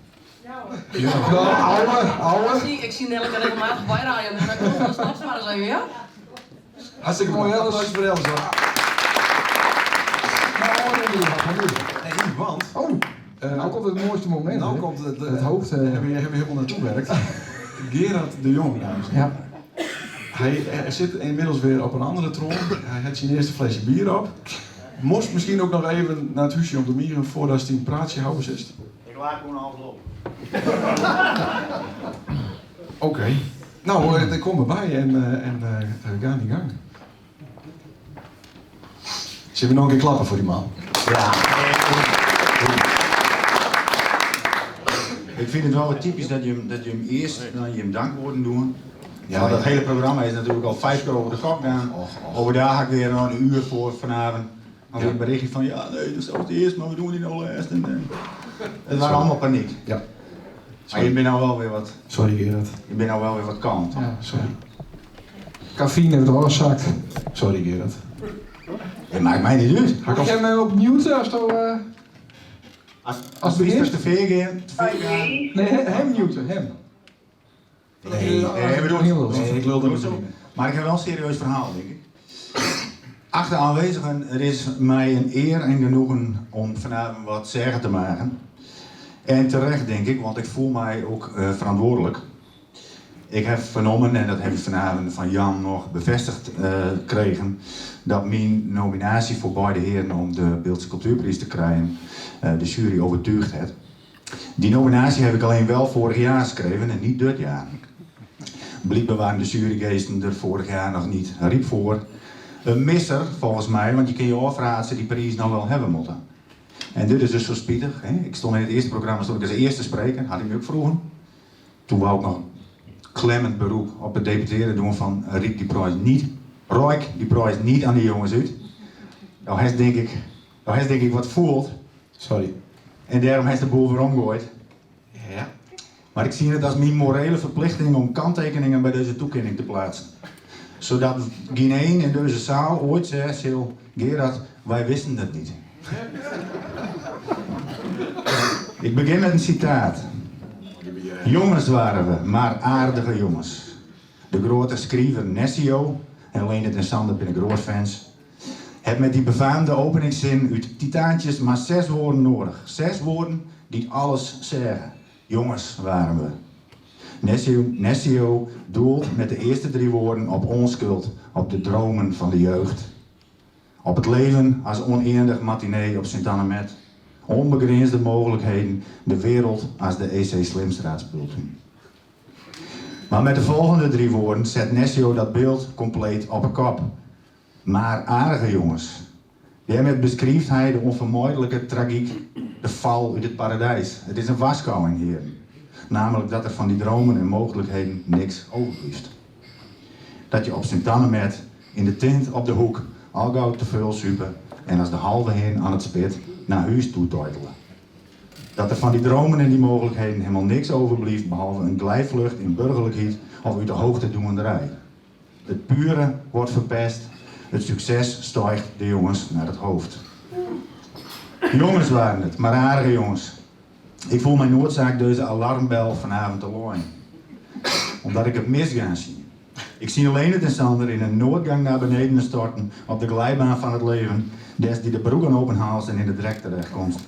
[SPEAKER 1] Ja.
[SPEAKER 2] Nou, ouwe.
[SPEAKER 7] Ik zie Nelleke regelmatig bijrijden, dus dan komt het straks maar eens even, ja?
[SPEAKER 1] Hartstikke
[SPEAKER 2] Mooi,
[SPEAKER 1] bedankt.
[SPEAKER 2] Alice.
[SPEAKER 1] Applaus voor Alice. hoor. Nee, want...
[SPEAKER 2] Nou komt het mooiste moment.
[SPEAKER 1] Nou
[SPEAKER 2] hè?
[SPEAKER 1] komt
[SPEAKER 2] Het hoofd.
[SPEAKER 1] Hebben we helemaal naartoe gewerkt. Gerard de Jong, dames en heren.
[SPEAKER 2] Ja.
[SPEAKER 1] Hij zit inmiddels weer op een andere troon. Hij heeft zijn eerste flesje bier op. Moest misschien ook nog even naar het huisje om de mieren voordat hij een praatje houden is.
[SPEAKER 3] Ik laat gewoon aflopen.
[SPEAKER 1] Oké. Nou, ik kom erbij en we gaan in gang. Zullen we nog een keer klappen voor die man?
[SPEAKER 3] Ja. Ik vind het wel wat typisch dat je hem eerst dan je hem dankwoorden doet.
[SPEAKER 1] Ja,
[SPEAKER 3] Want dat
[SPEAKER 1] ja.
[SPEAKER 3] hele programma is natuurlijk al 5 keer over de kop gegaan. Over daar ga ik weer nog een uur voor vanavond. Dan weer een berichtje van ja, nee, dat is ook het eerst, maar we doen die nou eerst. Het waren allemaal paniek.
[SPEAKER 1] Ja.
[SPEAKER 3] Maar je bent nou wel weer wat,
[SPEAKER 1] Sorry Gerard.
[SPEAKER 3] je bent nou wel weer wat kalm. toch?
[SPEAKER 2] Ja.
[SPEAKER 1] Sorry.
[SPEAKER 2] Cafeïne heeft het wel gezakt.
[SPEAKER 1] Sorry Gerard.
[SPEAKER 3] Het maakt mij niet uit.
[SPEAKER 2] Ik heb hem op mute als het
[SPEAKER 3] Als
[SPEAKER 2] het begint.
[SPEAKER 3] het te ver gaat.
[SPEAKER 2] Nee, hem muten, hem.
[SPEAKER 3] Nee, bedoel,
[SPEAKER 1] Nee, ik lul er niet in.
[SPEAKER 3] Maar ik heb wel een serieus verhaal, denk ik. Achter aanwezigen, het is mij een eer en genoegen om vanavond wat zeggen te maken. En terecht, denk ik, want ik voel mij ook verantwoordelijk. Ik heb vernomen, en dat heb ik vanavond van Jan nog bevestigd gekregen, dat mijn nominatie voor beide heren om de Beeldse Cultuurprijs te krijgen, de jury overtuigd heeft. Die nominatie heb ik alleen wel vorig jaar geschreven en niet dit jaar. Blijkbaar waren de jurygeesten er vorig jaar nog niet riep voor. Een misser, volgens mij, want je kan je afvragen of ze die prijs nou wel hebben moeten. En dit is dus zo spietig. Hè? Ik stond in het eerste programma als eerste spreker, had ik me ook vroegen. Toen wou ik nog klemmend beroep op het deputeren doen van riep die prijs niet. Roik die prijs niet aan die jongens uit. Nou heeft denk ik wat voelt.
[SPEAKER 1] Sorry.
[SPEAKER 3] En daarom heeft de boel weer omgegooid.
[SPEAKER 1] Ja.
[SPEAKER 3] Maar ik zie het als mijn morele verplichting om kanttekeningen bij deze toekenning te plaatsen. Zodat geen één in deze zaal ooit zegt, Gerard, wij wisten het niet. Ik begin met een citaat. Jongens waren we, maar aardige jongens. De grote schrijver Nessio, en Leendert en Sander binnen groot fans, heb met die befaamde openingszin uit Titaantjes maar 6 woorden nodig. 6 woorden die alles zeggen. Jongens waren we. Nessio doelt met de eerste 3 woorden op onschuld, op de dromen van de jeugd. Op het leven als oneindig matinee op Sint-Annemet. Onbegrensde mogelijkheden, de wereld als de EC Slimstraat speelt. Maar met de volgende 3 woorden zet Nessio dat beeld compleet op een kop. Maar aardige jongens. Daarmee beschrijft hij de onvermijdelijke tragiek, de val uit het paradijs. Het is een waarschuwing hier. Namelijk dat er van die dromen en mogelijkheden niks overblijft. Dat je op Sint-Annemet in de tint op de hoek al gauw te veel super en als de halve heen aan het spit naar huis toe teutelen. Dat er van die dromen en die mogelijkheden helemaal niks overblijft behalve een glijvlucht in burgerlijkheid of uit de hoogte doemenderij. Het pure wordt verpest, het succes stijgt de jongens naar het hoofd. Jongens waren het, maar aardige jongens. Ik voel mij noodzaak deze alarmbel vanavond te looien. Omdat ik het misgaan zie. Ik zie alleen het en Sander in een noodgang naar beneden storten op de glijbaan van het leven, des die de broek aan openhaalt en in de drek terechtkomt.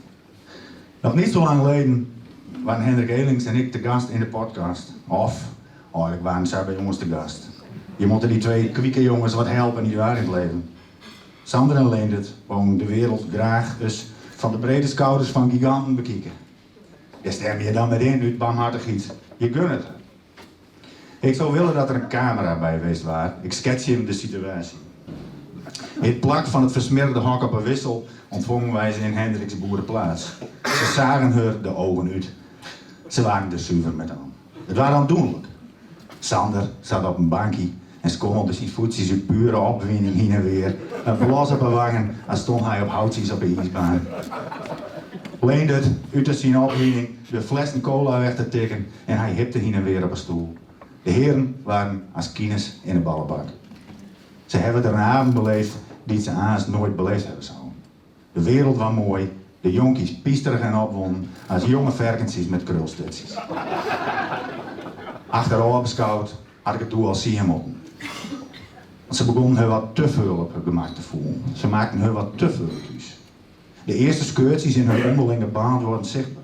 [SPEAKER 3] Nog niet zo lang geleden waren Hendrik Elings en ik te gast in de podcast. Of, eigenlijk waren zij bij jongens te gast. Je moet die 2 kwieke jongens wat helpen niet waar in het leven. Sander en Leendert wonen de wereld graag dus van de brede schouders van giganten bekijken. Daar stem je dan met in uit barmhartigheid. Je kunt het. Ik zou willen dat er een camera bij geweest was. Ik schets je hem de situatie. In het plak van het versmerde hok op een wissel ontvangen wij ze in Hendricks boerenplaats. Ze zagen haar de ogen uit. Ze waren er zuiver met aan. Het was aandoenlijk. Sander zat op een bankje en schommelde zijn voetjes uit pure opwinding heen en weer. Een blos op een wangen als stond hij op houtjes op een ijsbaan. Leendert uit zijn opwinding de flessen cola weg te tikken en hij hipte heen en weer op een stoel. De heren waren als kines in een ballenbak. Ze hebben er een avond beleefd die ze aanst nooit beleefd hebben zouden. De wereld was mooi, de jonkies piesterig en opwonden als jonge varkensjes met krulstutjes. Achteraf beschouwd had ik het doel al zien moeten. Want ze begonnen haar wat te veel op hun gemak te voelen. Ze maakten haar wat te veel thuis. De eerste scheurtjes in hun onderlinge band worden zichtbaar.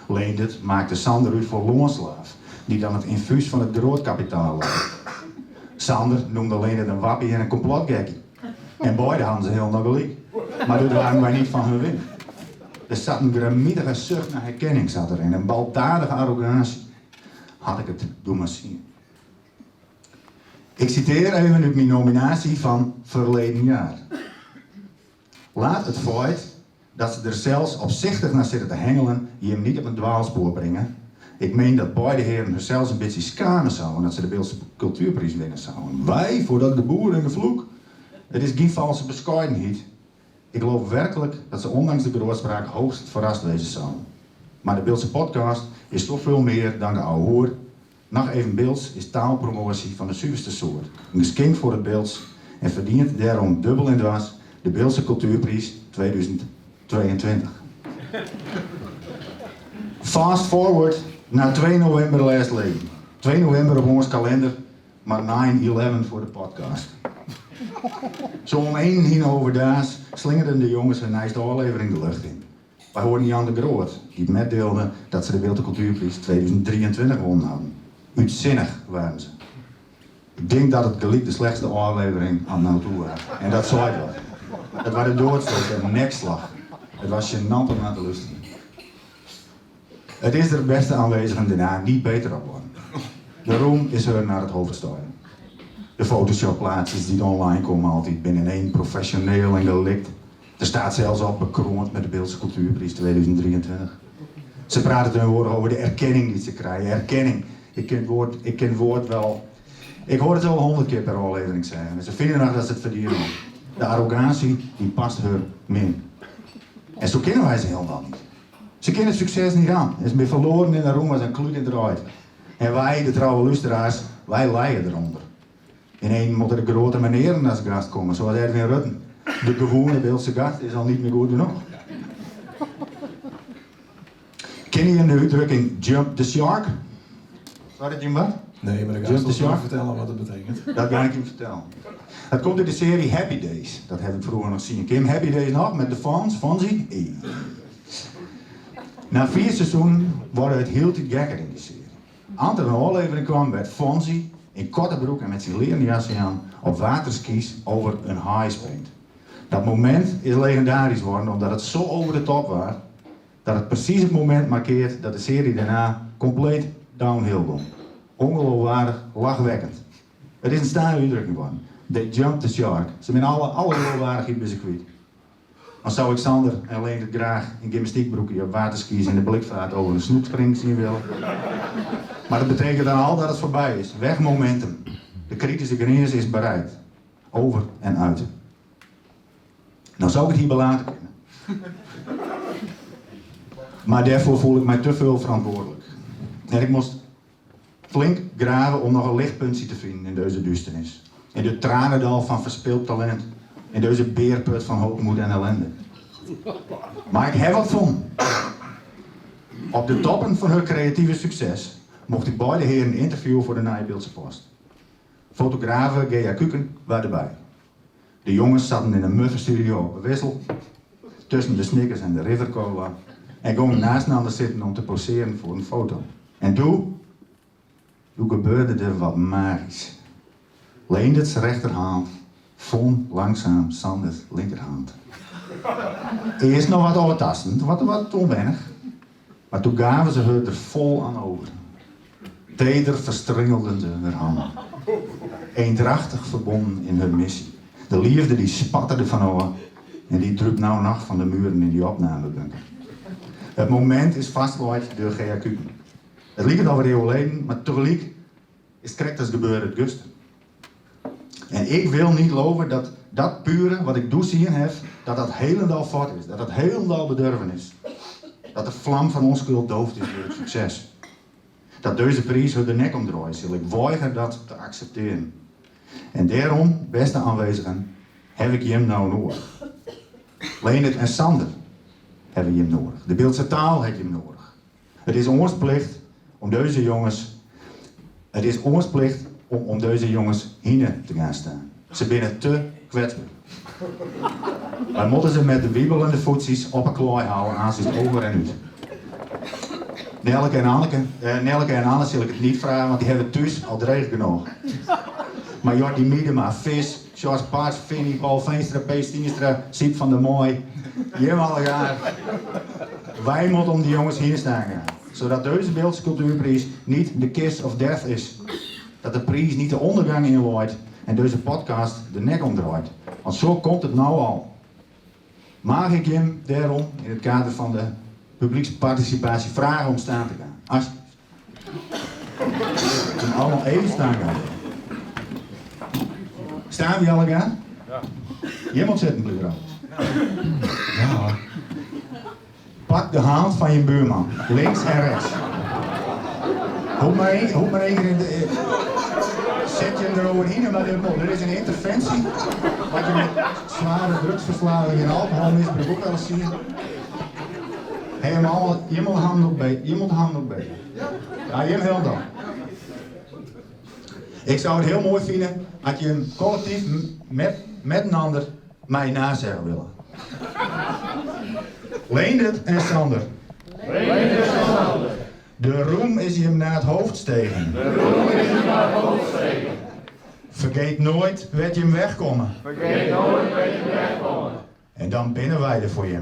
[SPEAKER 3] Leendert maakte Sander uit voor loonslaaf, die dan het infuus van het grootkapitaal lag. Sander noemde Leendert een wappie en een complotgekkie. En beide hadden ze heel nog gelijk. Maar dat waren wij niet van hun win. Er zat een gramietige zucht naar herkenning zat erin, een baldadige arrogantie. Had ik het doen maar zien. Ik citeer even uit mijn nominatie van verleden jaar. Laat het feit dat ze er zelfs opzichtig naar zitten te hengelen, je hem niet op een dwaalspoor brengen. Ik meen dat beide heren er zelfs een beetje schamen zouden dat ze de Beeldse Cultuurprijs winnen zouden. Wij, voordat de boer in de vloek. Het is geen valse bescheidenheid. Ik geloof werkelijk dat ze ondanks de grootspraak hoogst verrast wezen zouden. Maar de Beeldse podcast is toch veel meer dan de oude hoer. Nog even Beelds is taalpromotie van de zuiverste soort. Een geschenk voor het Beelds en verdient daarom dubbel en dwars de Beeldse Cultuurprijs 2022. Fast forward naar 2 november last leden. 2 november op ons kalender, maar 9/11 voor de podcast. Zo om 1 heen overdaas slingerden de jongens hun nijste aflevering de lucht in. Wij hoorden Jan de Groot, die meddeelde dat ze de Beeldse Cultuurprijs 2023 gewonnen hadden. Uitzinnig waren ze. Ik denk dat het gelijk de slechtste aflevering aan nou toe was. En dat zei wel. Het was de doodstoot en nekslag. Het was gênant om naar te luisteren. Het is er beste aanwezigen daarna niet beter op worden. De roem is er naar het hoofdstadion. De Photoshop-plaatsjes die online komen altijd binnen één professioneel en gelikt. Er staat zelfs op bekroond met de Beeldse Cultuurprijs 2023. Ze praten tegenwoordig over de erkenning die ze krijgen. Erkenning. Ik ken het woord wel. Ik hoor het wel 100 keer per aflevering zeggen. Ze vinden nog dat ze het verdienen. De arrogantie die past hun min. En zo kennen wij ze helemaal niet. Ze kennen het succes niet aan. Het is meer verloren in de roem als een kloed in het draait. En wij, de trouwe luisteraars, wij lijden eronder. Ineens moeten de grote meneren als gast komen, zoals Erwin Rutten. De gewone Beeldse gast is al niet meer goed genoeg. Ken je de uitdrukking jump the shark? Zou dat je wat?
[SPEAKER 1] Nee, maar dan ga
[SPEAKER 3] Jump
[SPEAKER 1] ik
[SPEAKER 3] the
[SPEAKER 1] toch
[SPEAKER 3] shark?
[SPEAKER 1] vertellen wat het betekent.
[SPEAKER 3] Dat ga ik je vertellen. Het komt uit de serie Happy Days. Dat heb ik vroeger nog gezien. Kim Happy Days nog met de Fonzie. Hey. Na 4 seizoenen worden het heel te gekker in die serie. Als er een aflevering kwam, werd Fonzie in korte broek en met zijn leren jasje aan op waterskis over een haai springt. Dat moment is legendarisch geworden omdat het zo over de top was, dat het precies het moment markeert dat de serie daarna compleet downhill ging. Ongeloofwaardig, lachwekkend. Het is een staande uitdrukking geworden. They jumped the shark. Ze zijn alle geloofwaardigheid bij ze kwijt. Dan zou ik Sander en Leendert graag in gymnastiekbroekje op waterskis in de blikvaart over een snoek springen zien willen. Maar dat betekent dan al dat het voorbij is. Weg momentum. De kritische grens is bereikt. Over en uit. Nou zou ik het hierbij laten kunnen. Maar daarvoor voel ik mij te veel verantwoordelijk. En ik moest flink graven om nog een lichtpuntje te vinden in deze duisternis. In de tranendal van verspild talent. In deze beerput van hoogmoed en ellende. Maar ik heb wat van. Op de toppen van hun creatieve succes mocht ik beide heren interviewen voor de Nijbeeldse Post. Fotografe Gea Kuken waren erbij. De jongens zaten in een muffe studio op een wissel, tussen de Snickers en de River Cola, en gingen naast elkaar zitten om te poseren voor een foto. En toen gebeurde er wat magisch. Leenderts rechterhand vond langzaam Sanders linkerhand. Eerst nog wat overtastend, wat onwennig, maar toen gaven ze haar er vol aan over. Teder verstringelden ze haar handen. Eendrachtig verbonden in hun missie. De liefde die spatte er van over en die drupt nou nacht van de muren in die opnamebunker. Het moment is vastgelegd door G.A. Kuken. Het lijkt alweer heel geleden, maar tegelijk is het correct als gebeuren het gusten. En ik wil niet geloven dat dat pure wat ik doe zien heb, dat dat helemaal fort is. Dat dat helemaal bedurven is. Dat de vlam van onschuld doofd is door het succes. Dat deze prijs hun de nek omdraait, zal ik weiger dat te accepteren. En daarom, beste aanwezigen, heb ik hem nou nodig. Leendert en Sander hebben hem nodig. De Beeldse taal heeft hem nodig. Het is ons plicht om deze jongens, om deze jongens hier te gaan staan. Ze binnen te kwetsbaar. Wij moeten ze met de wiebelende voetsies op een klooi houden aan zich over en uit. Nelke en Anne zal ik het niet vragen, want die hebben thuis al dreig genoeg. Maar Jordi Miedema, Vis, George Paars, Vinnie, Paul Veenstra, P. Stienstra, Siep van der Mooi. Jemmal jaar. Wij moeten om die jongens hier staan gaan. Zodat deze Beeldse Cultuurprijs niet de kiss of death is. Dat de prijs niet de ondergang inlooit en deze podcast de nek omdraait. Want zo komt het nou al. Mag ik hem daarom in het kader van de publieksparticipatie vragen om staan te gaan? Alsjeblieft. We kunnen allemaal even staan gaan. Staan we alle gaan? Ja. Je moet zitten, Blue Ja. Pak de hand van je buurman, links en rechts. Hoop maar één keer in de... Zet je hem eroverheen, maar er is een interventie. Wat je met zware drugsverslaving en alcoholmisbruik ook wel eens ziet. Helemaal, je moet de hand ook bij. Je moet de hand ook bij. Ja, je heel dan. Ik zou het heel mooi vinden als je hem collectief met een ander mij nazeggen willen. Leendert en Sander. De roem is hem naar het hoofd stegen. Vergeet nooit werd je hem wegkomen. En dan binnen wij er voor je.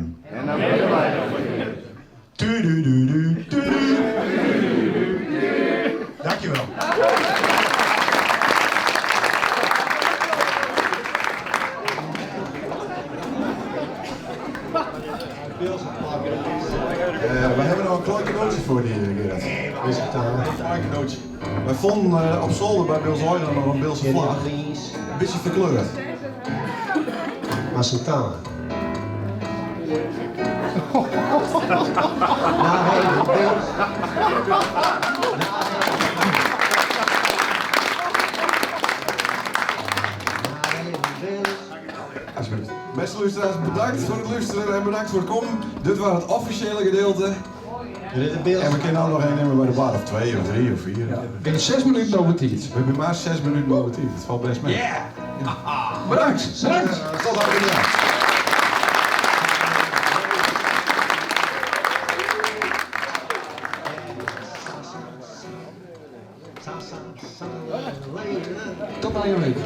[SPEAKER 3] Tu-du-du-du, tu-du. Dankjewel.
[SPEAKER 1] We hebben nog een klein cadeautje voor die Gerard. Deze een klein cadeautje. Wij vonden op zolder bij Beels Oyren nog een Beelse vlag. Een beetje verkleurd.
[SPEAKER 8] Maar Santana.
[SPEAKER 1] Alsjeblieft. Beste luisteraars, bedankt voor het luisteren en bedankt voor het komen. Dit was het officiële gedeelte. En we kunnen nou nog één nemen bij de bar, of 2 of 3 of 4. Ja.
[SPEAKER 2] In 6 minuten over tijd.
[SPEAKER 1] We hebben maar 6 minuten over tijd. Het valt best mee.
[SPEAKER 2] Yeah! Bedankt! Bedankt!
[SPEAKER 1] Tot dan weer.
[SPEAKER 2] Tot na je week.